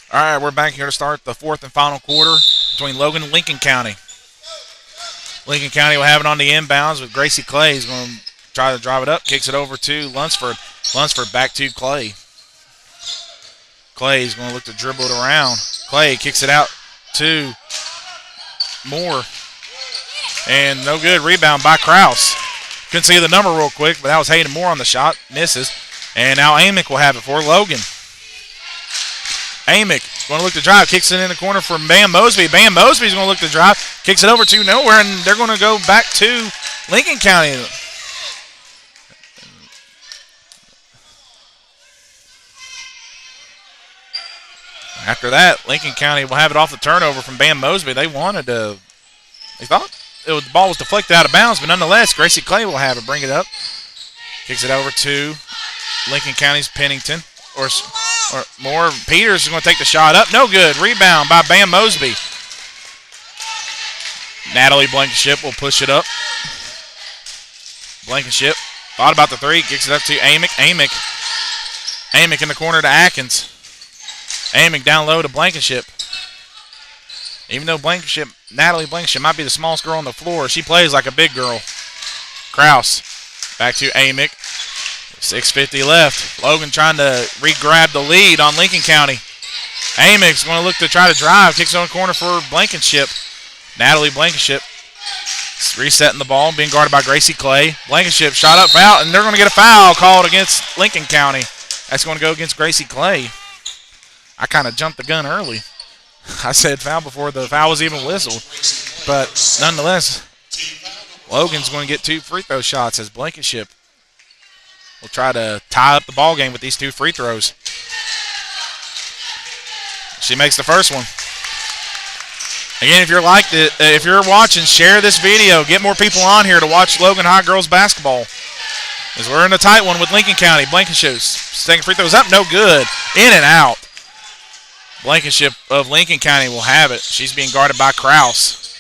[SPEAKER 1] All right, we're back here to start the fourth and final quarter between Logan and Lincoln County. Lincoln County will have it on the inbounds with Gracie Clay. He's going to try to drive it up, kicks it over to Lunsford. Lunsford back to Clay. Clay's going to look to dribble it around. Clay kicks it out to Moore. And no good. Rebound by Krause. Couldn't see the number real quick, but that was Hayden Moore on the shot. Misses. And now Amick will have it for Logan. Amick going to look to drive. Kicks it in the corner for Bam Mosby. Bam Mosby's going to look to drive. Kicks it over to nowhere, and they're going to go back to Lincoln County. After that, Lincoln County will have it off the turnover from Bam Mosby. They thought the ball was deflected out of bounds, but nonetheless, Gracie Clay will have it. Bring it up. Kicks it over to Lincoln County's Pennington. Or Moore. Peters is going to take the shot up. No good. Rebound by Bam Mosby. Natalie Blankenship will push it up. Blankenship thought about the three. Kicks it up to Amick. Amick in the corner to Atkins. Amick down low to Blankenship. Even though Natalie Blankenship might be the smallest girl on the floor, she plays like a big girl. Krause back to Amick. 6:50 left. Logan trying to re-grab the lead on Lincoln County. Amick's going to look to try to drive. Kicks on the corner for Blankenship. Natalie Blankenship resetting the ball, being guarded by Gracie Clay. Blankenship shot up, foul, and they're going to get a foul called against Lincoln County. That's going to go against Gracie Clay. I kind of jumped the gun early. I said foul before the foul was even whistled. But nonetheless, Logan's going to get 2 free throw shots as Blankenship will try to tie up the ball game with these 2 free throws. She makes the first one. Again, if you're watching, share this video. Get more people on here to watch Logan High girls basketball. As we're in a tight one with Lincoln County. Blankenship second free throws up, no good. In and out. Blankenship of Lincoln County will have it. She's being guarded by Krause.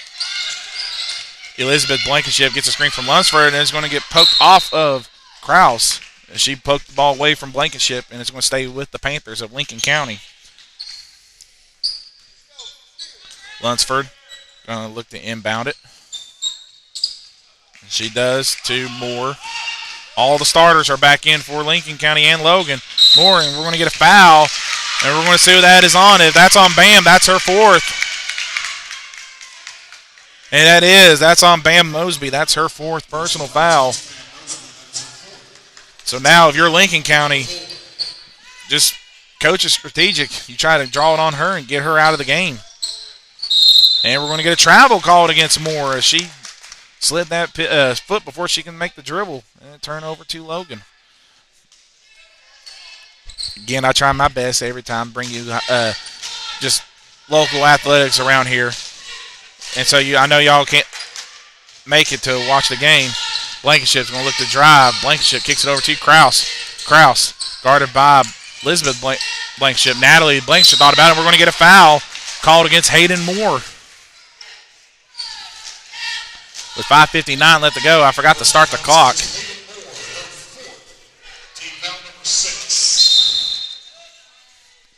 [SPEAKER 1] Elizabeth Blankenship gets a screen from Lunsford and is going to get poked off of Krause. She poked the ball away from Blankenship, and it's going to stay with the Panthers of Lincoln County. Lunsford going to look to inbound it. She does to Moore. All the starters are back in for Lincoln County and Logan. Moore, and we're going to get a foul, and we're going to see what that is on. If that's on Bam, that's her 4th. And that's on Bam Mosby. That's her 4th personal foul. So now if you're Lincoln County, just coach is strategic. You try to draw it on her and get her out of the game. And we're going to get a travel called against Moore as she slid that foot before she can make the dribble. And turn over to Logan. Again, I try my best every time to bring you just local athletics around here. And so I know y'all can't make it to watch the game. Blankenship's going to look to drive. Blankenship kicks it over to Krause. Krause guarded by Elizabeth Blankenship. Natalie Blankenship thought about it. We're going to get a foul called against Hayden Moore. With 5:59 left to go, I forgot to start the clock.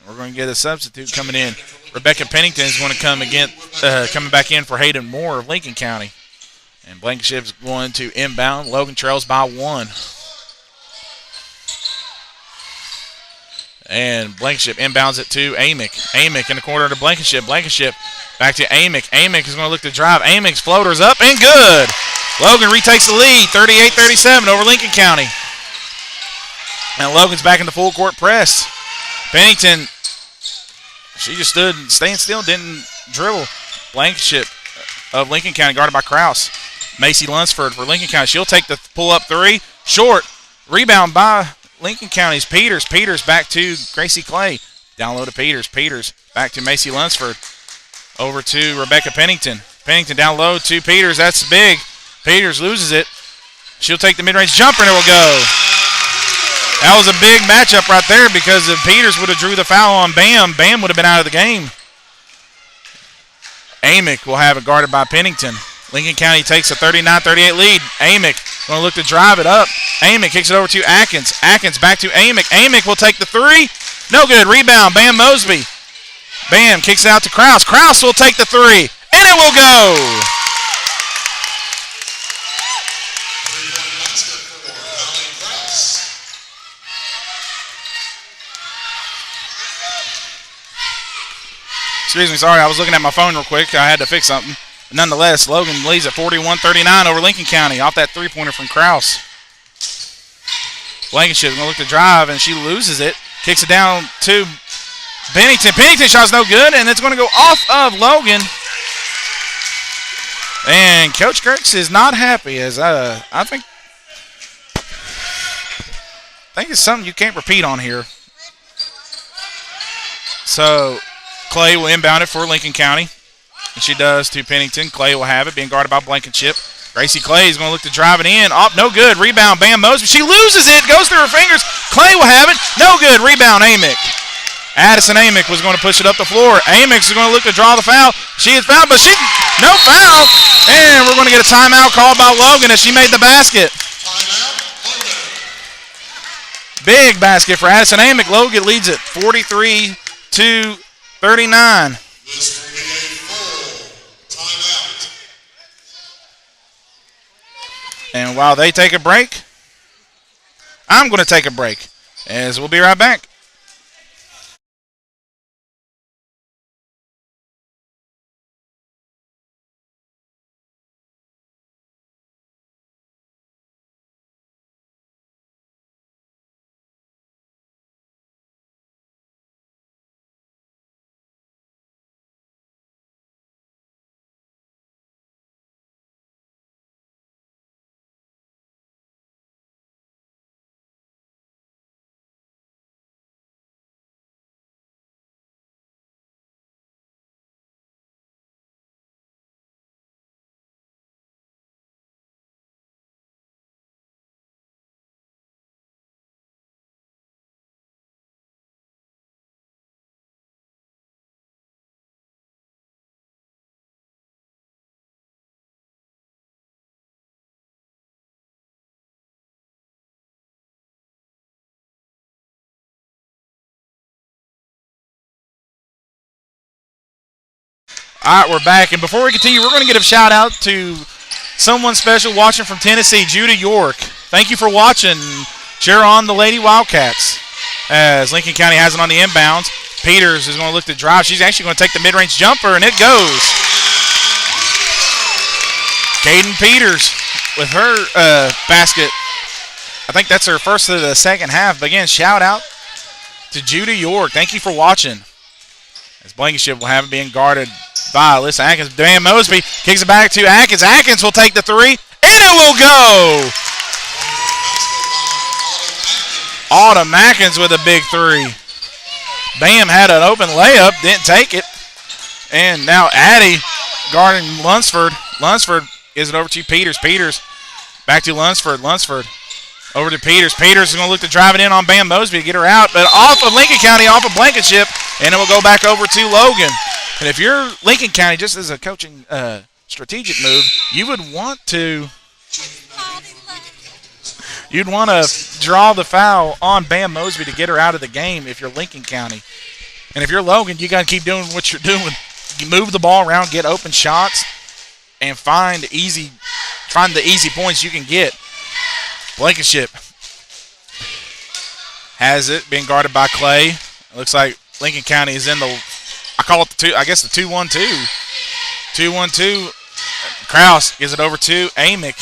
[SPEAKER 1] We're going to get a substitute coming in. Rebecca Pennington is going to coming back in for Hayden Moore of Lincoln County. And Blankenship's going to inbound. Logan trails by 1. And Blankenship inbounds it to Amick. Amick in the corner to Blankenship. Blankenship back to Amick. Amick is going to look to drive. Amick's floater's up and good. Logan retakes the lead, 38-37 over Lincoln County. And Logan's back in the full court press. Pennington, she just stood staying still, didn't dribble. Blankenship of Lincoln County guarded by Krause. Macy Lunsford for Lincoln County. She'll take the pull-up 3. Short. Rebound by Lincoln County's Peters. Peters back to Gracie Clay. Down low to Peters. Peters back to Macy Lunsford. Over to Rebecca Pennington. Pennington down low to Peters. That's big. Peters loses it. She'll take the mid-range jumper, and it will go. That was a big matchup right there because if Peters would have drew the foul on Bam, Bam would have been out of the game. Amick will have it guarded by Pennington. Lincoln County takes a 39-38 lead. Amick going to look to drive it up. Amick kicks it over to Atkins. Atkins back to Amick. Amick will take the 3. No good. Rebound. Bam Mosby. Bam kicks it out to Krause. Krause will take the 3. And it will go. Excuse me, sorry, I was looking at my phone real quick. I had to fix something. Nonetheless, Logan leads at 41-39 over Lincoln County off that three-pointer from Krause. Blankenship's going to look to drive, and she loses it. Kicks it down to Pennington. Pennington shot's no good, and it's going to go off of Logan. And Coach Kirks is not happy, as I think it's something you can't repeat on here. So Clay will inbound it for Lincoln County. And she does to Pennington. Clay will have it, being guarded by Blankenship. Gracie Clay is going to look to drive it in. Oh, no good. Rebound, Bam Mosby. She loses it. Goes through her fingers. Clay will have it. No good. Rebound, Amick. Addison Amick was going to push it up the floor. Amick is going to look to draw the foul. She is fouled, but no foul. And we're going to get a timeout called by Logan as she made the basket. Big basket for Addison Amick. Logan leads it 43-39. And while they take a break, I'm going to take a break, as we'll be right back. All right, we're back. And before we continue, we're going to give a shout-out to someone special watching from Tennessee, Judah York. Thank you for watching. Cheer on the Lady Wildcats as Lincoln County has it on the inbounds. Peters is going to look to drive. She's actually going to take the mid-range jumper, and it goes. Caden Peters with her basket. I think that's her first of the second half. But again, shout-out to Judah York. Thank you for watching. As Blankenship will have it being guarded by Alyssa Atkins. Dan Mosby kicks it back to Atkins. Atkins will take the three, and it will go. Autumn Atkins with a big three. Bam had an open layup, didn't take it. And now Addie guarding Lunsford. Lunsford gives it over to Peters. Peters back to Lunsford. Lunsford over to Peters. Peters is going to look to drive it in on Bam Mosby to get her out, but off of Lincoln County, off of Blankenship, and it will go back over to Logan. And if you're Lincoln County, just as a coaching strategic move, you would want to draw the foul on Bam Mosby to get her out of the game if you're Lincoln County. And if you're Logan, you got to keep doing what you're doing. You move the ball around, get open shots, and find the easy points you can get. Blankenship has it, being guarded by Clay. It looks like Lincoln County is in the, I call it the 2-1-2. 2-1-2. Krause gives it over to Amick.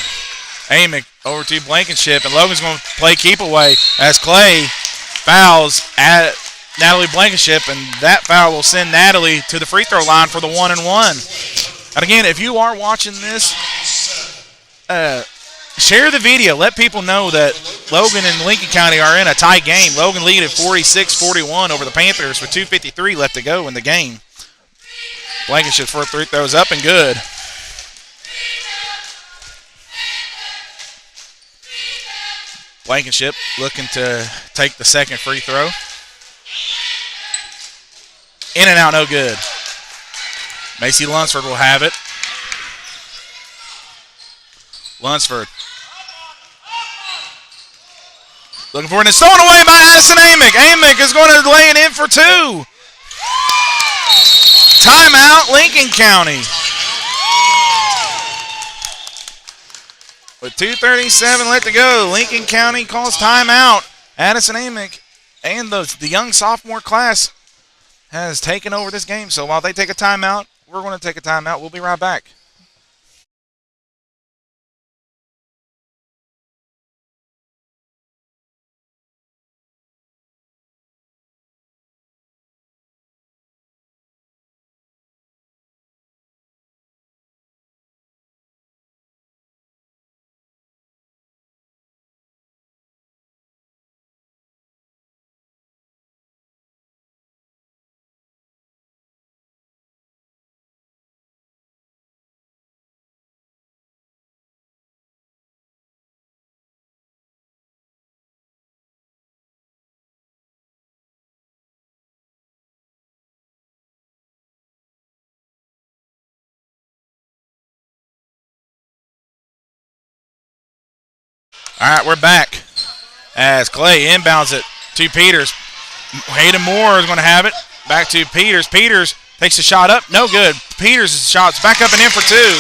[SPEAKER 1] Amick over to Blankenship, and Logan's going to play keep away as Clay fouls at Natalie Blankenship, and that foul will send Natalie to the free throw line for the 1-and-1. And again, if you are watching this, share the video. Let people know that Logan and Lincoln County are in a tight game. Logan lead at 46-41 over the Panthers with 2:53 left to go in the game. Blankenship's first free throws up and good. Blankenship looking to take the second free throw. In and out, no good. Macy Lunsford will have it. Lunsford. Looking for it, and it's thrown away by Addison Amick. Amick is going to lay it in for two. Timeout, Lincoln County. With 2:37 left to go, Lincoln County calls timeout. Addison Amick and the young sophomore class has taken over this game. So while they take a timeout, we're going to take a timeout. We'll be right back. All right, we're back as Clay inbounds it to Peters. Hayden Moore is going to have it. Back to Peters. Peters takes a shot up. No good. Peters' shot's back up and in for two.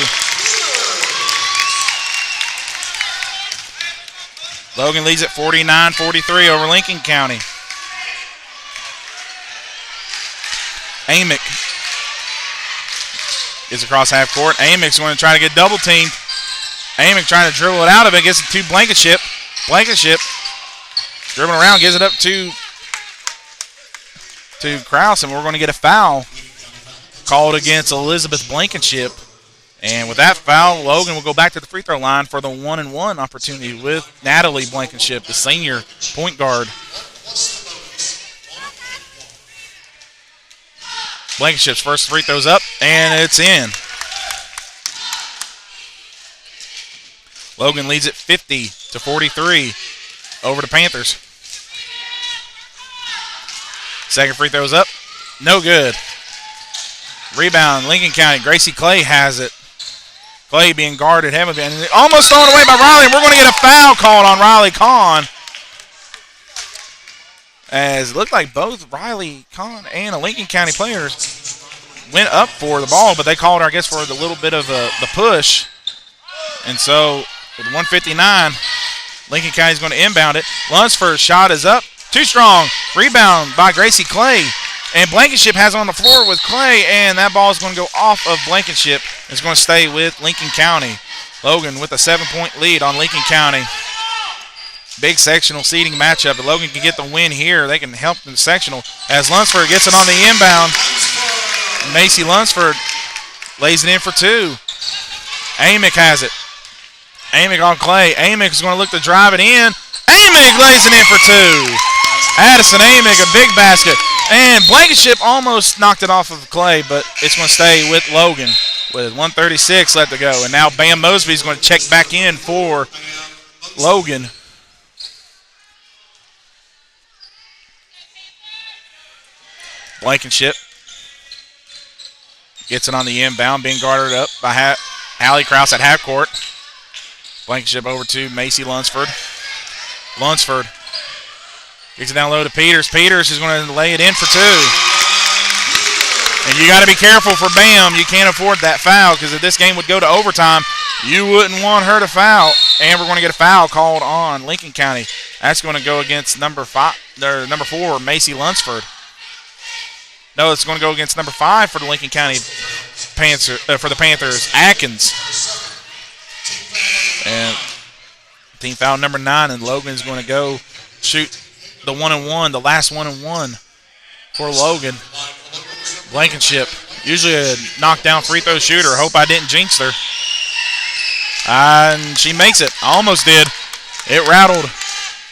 [SPEAKER 1] Logan leads at 49-43 over Lincoln County. Amick gets across half court. Amick's going to try to get double teamed. Amick trying to dribble it out of it. Gets it to Blankenship. Blankenship dribbling around. Gives it up to Krause. And we're going to get a foul called against Elizabeth Blankenship. And with that foul, Logan will go back to the free throw line for the 1-and-1 opportunity with Natalie Blankenship, the senior point guard. Blankenship's first free throw's up, and it's in. Logan leads at 50-43 over the Panthers. Second free throw's up. No good. Rebound, Lincoln County. Gracie Clay has it. Clay being guarded heavily. And almost thrown away by Riley. We're going to get a foul called on Riley Kahn. As it looked like both Riley Kahn and a Lincoln County players went up for the ball, but they called, I guess, for the little bit of the push. And so with 1:59, Lincoln County's going to inbound it. Lunsford's shot is up. Too strong. Rebound by Gracie Clay. And Blankenship has it on the floor with Clay, and that ball is going to go off of Blankenship. It's going to stay with Lincoln County. Logan with a 7-point lead on Lincoln County. Big sectional seeding matchup. If Logan can get the win here, they can help in the sectional. As Lunsford gets it on the inbound, Macy Lunsford lays it in for two. Amick has it. Amick on Clay. Amick is going to look to drive it in. Amick lays it in for two. Addison Amick, a big basket. And Blankenship almost knocked it off of Clay, but it's going to stay with Logan with 1:36 left to go. And now Bam Mosby is going to check back in for Logan. Blankenship gets it on the inbound, being guarded up by Hallie Krause at half court. Blankenship over to Macy Lunsford. Lunsford gets it down low to Peters. Peters is going to lay it in for two. And you got to be careful for Bam. You can't afford that foul because if this game would go to overtime, you wouldn't want her to foul. And we're going to get a foul called on Lincoln County. That's going to go against number 4, Macy Lunsford. No, it's going to go against number 5 for the Lincoln County for the Panthers, Atkins. And team foul number 9, and Logan's going to go shoot the 1-and-1, the last 1-and-1 for Logan. Blankenship, usually a knockdown free throw shooter. Hope I didn't jinx her. And she makes it. Almost did. It rattled,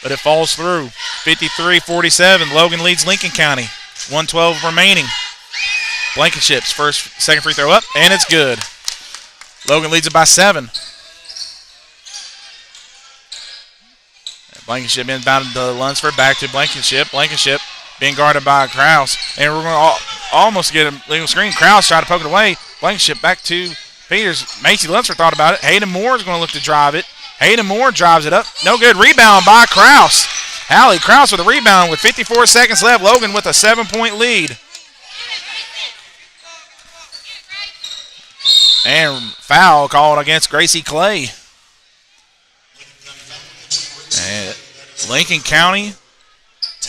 [SPEAKER 1] but it falls through. 53-47. Logan leads Lincoln County. 1:12 remaining. Blankenship's second free throw up, and it's good. Logan leads it by 7. Blankenship inbounded to Lunsford, back to Blankenship. Blankenship being guarded by Krause. And we're going to almost get a legal screen. Krause tried to poke it away. Blankenship back to Peters. Macy Lunsford thought about it. Hayden Moore is going to look to drive it. Hayden Moore drives it up. No good. Rebound by Krause. Hallie Krause with a rebound with 54 seconds left. Logan with a 7-point lead. And foul called against Gracie Clay. And Lincoln County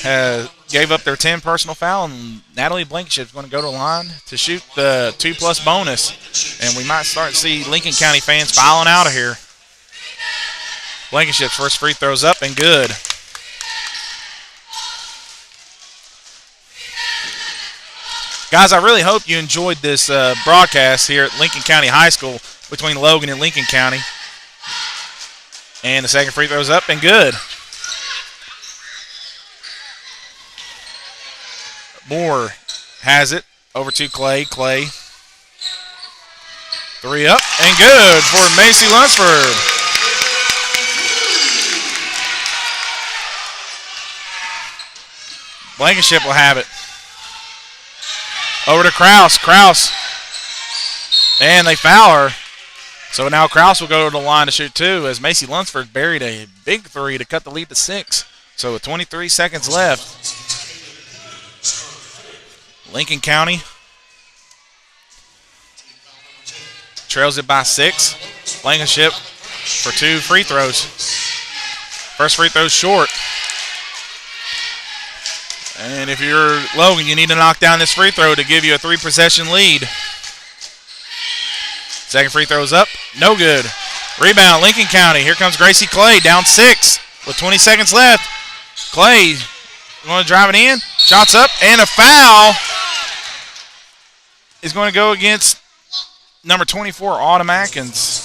[SPEAKER 1] has gave up their 10 personal foul, and Natalie Blankenship is going to go to the line to shoot the 2+ bonus. And we might start to see Lincoln County fans filing out of here. Blankenship's first free throw's up and good. Guys, I really hope you enjoyed this broadcast here at Lincoln County High School between Logan and Lincoln County. And the second free throw's up and good. Moore has it over to Clay. Clay. 3 up and good for Macy Lunsford. Blankenship will have it. Over to Kraus. Kraus. And they foul her. So now Kraus will go to the line to shoot 2 as Macy Lunsford buried a big 3 to cut the lead to 6. So with 23 seconds left, Lincoln County trails it by 6. Blankenship for 2 free throws. First free throw's short. And if you're Logan, you need to knock down this free throw to give you a 3-possession lead. Second free throw's up. No good. Rebound, Lincoln County. Here comes Gracie Clay, down 6 with 20 seconds left. Clay going to drive it in. Shots up, and a foul is going to go against number 24, Autumn Atkins.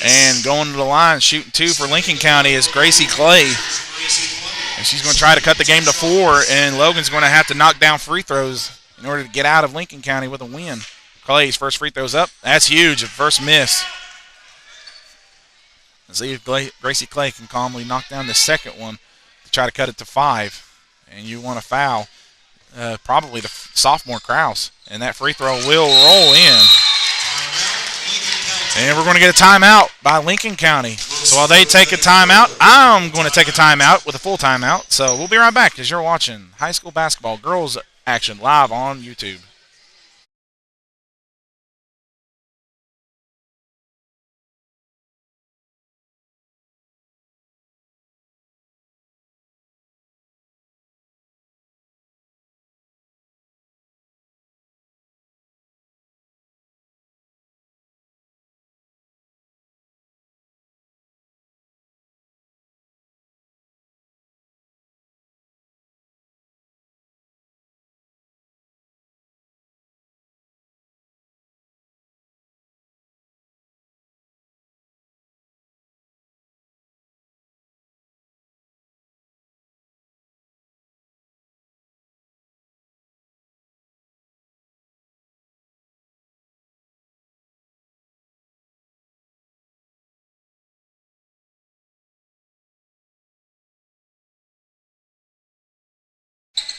[SPEAKER 1] And going to the line, shooting 2 for Lincoln County is Gracie Clay. And she's going to try to cut the game to 4, and Logan's going to have to knock down free throws in order to get out of Lincoln County with a win. Clay's first free throw's up. That's huge, a first miss. Let's see if Gracie Clay can calmly knock down the second one to try to cut it to 5. And you want to foul probably the sophomore Kraus. And that free throw will roll in. And we're going to get a timeout by Lincoln County. So while they take a timeout, I'm going to take a timeout with a full timeout. So we'll be right back as you're watching high school basketball girls action live on YouTube.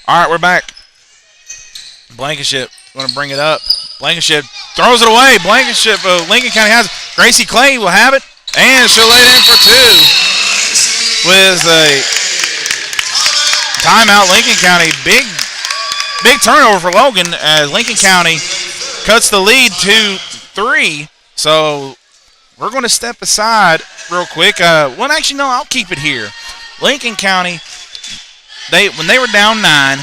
[SPEAKER 1] All right, we're back. Blankenship going to bring it up. Blankenship throws it away. Blankenship, Lincoln County has it. Gracie Clay will have it, and she'll lay it in for 2 with a timeout. Lincoln County, big turnover for Logan as Lincoln County cuts the lead to 3. So we're going to step aside real quick. Well, actually, no, I'll keep it here. Lincoln County, when they were down 9,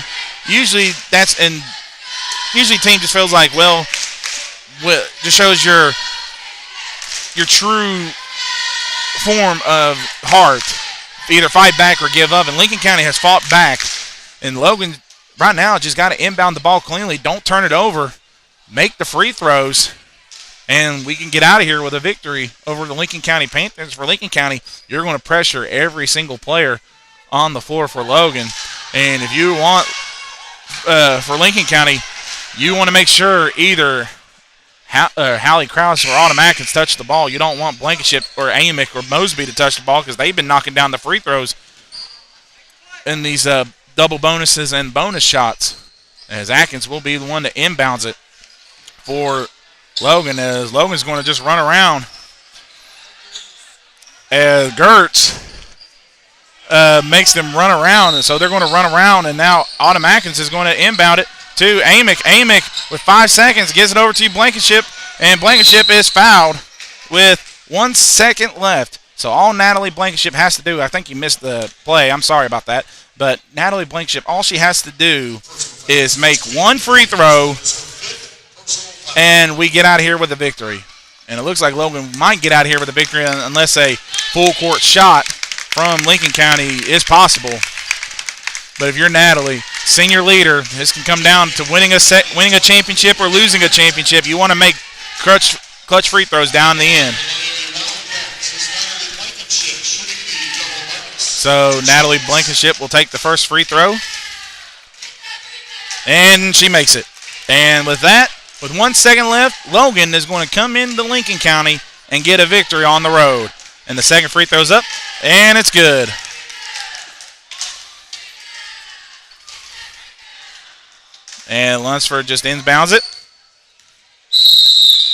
[SPEAKER 1] usually team just feels like, well, just shows your true form of heart. Either fight back or give up. And Lincoln County has fought back. And Logan right now just got to inbound the ball cleanly. Don't turn it over. Make the free throws. And we can get out of here with a victory over the Lincoln County Panthers. For Lincoln County, you're going to pressure every single player on the floor for Logan. And if you want, for Lincoln County, you want to make sure either Hallie Krause or Autumn Atkins touch the ball. You don't want Blankenship or Amick or Mosby to touch the ball because they've been knocking down the free throws in these double bonuses and bonus shots. As Atkins will be the one that inbounds it for Logan, as Logan's going to just run around. As Gertz makes them run around, and so they're going to run around, and now Autumn Atkins is going to inbound it to Amick. Amick with 5 seconds gives it over to Blankenship, and Blankenship is fouled with 1 second left. So all Natalie Blankenship has to do, I think you missed the play. I'm sorry about that. But Natalie Blankenship, all she has to do is make one free throw, and we get out of here with a victory. And it looks like Logan might get out of here with a victory unless a full court shot from Lincoln County is possible. But if you're Natalie, senior leader, this can come down to winning a championship or losing a championship. You want to make clutch free throws down the end. So Natalie Blankenship will take the first free throw. And she makes it. And with that, with 1 second left, Logan is going to come into Lincoln County and get a victory on the road. And the second free throw's up, and it's good. And Lunsford just inbounds it.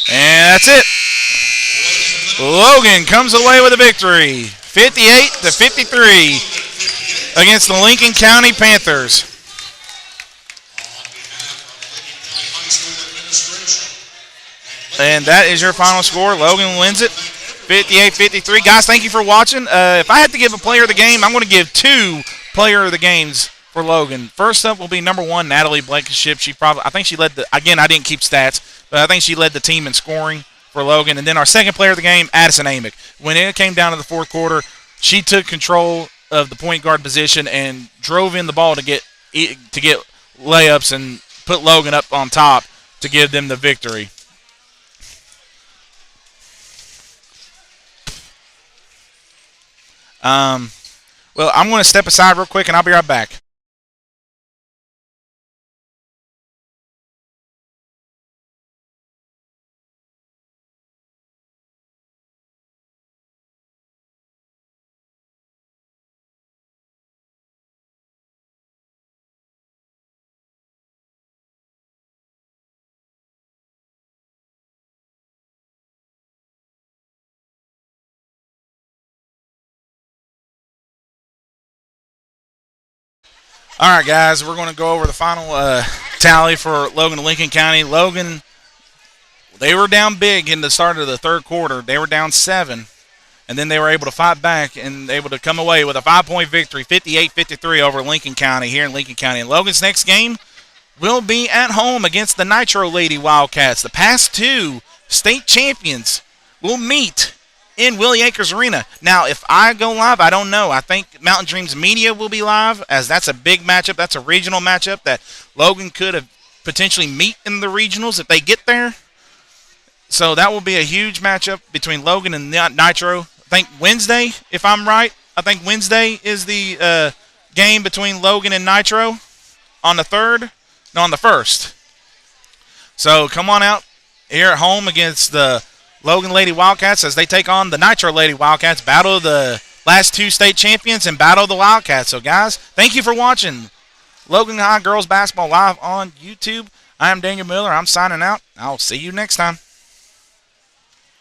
[SPEAKER 1] And that's it. Logan comes away with a victory, 58-53 against the Lincoln County Panthers. And that is your final score. Logan wins it, 58-53. Guys, thank you for watching. If I had to give a player of the game, I'm going to give 2 player of the games for Logan. First up will be number 1, Natalie Blankenship. I think she led again, I didn't keep stats, but I think she led the team in scoring for Logan. And then our second player of the game, Addison Amick. When it came down to the fourth quarter, she took control of the point guard position and drove in the ball to get layups and put Logan up on top to give them the victory. Well, I'm going to step aside real quick, and I'll be right back. All right, guys, we're going to go over the final tally for Logan and Lincoln County. Logan, they were down big in the start of the third quarter. They were down 7, and then they were able to fight back and able to come away with a 5-point victory, 58-53 over Lincoln County here in Lincoln County. And Logan's next game will be at home against the Nitro Lady Wildcats. The past 2 state champions will meet in Willie Akers Arena. Now, if I go live, I don't know. I think Mountain Dreams Media will be live, as that's a big matchup. That's a regional matchup that Logan could have potentially meet in the regionals if they get there. So that will be a huge matchup between Logan and Nitro. I think Wednesday, if I'm right, I think Wednesday is the game between Logan and Nitro on the 3rd. No, on the 1st. So come on out here at home against the Logan Lady Wildcats as they take on the Nitro Lady Wildcats, battle of the last 2 state champions and battle of the Wildcats. So, guys, thank you for watching Logan High Girls Basketball live on YouTube. I am Daniel Miller. I'm signing out. I'll see you next time.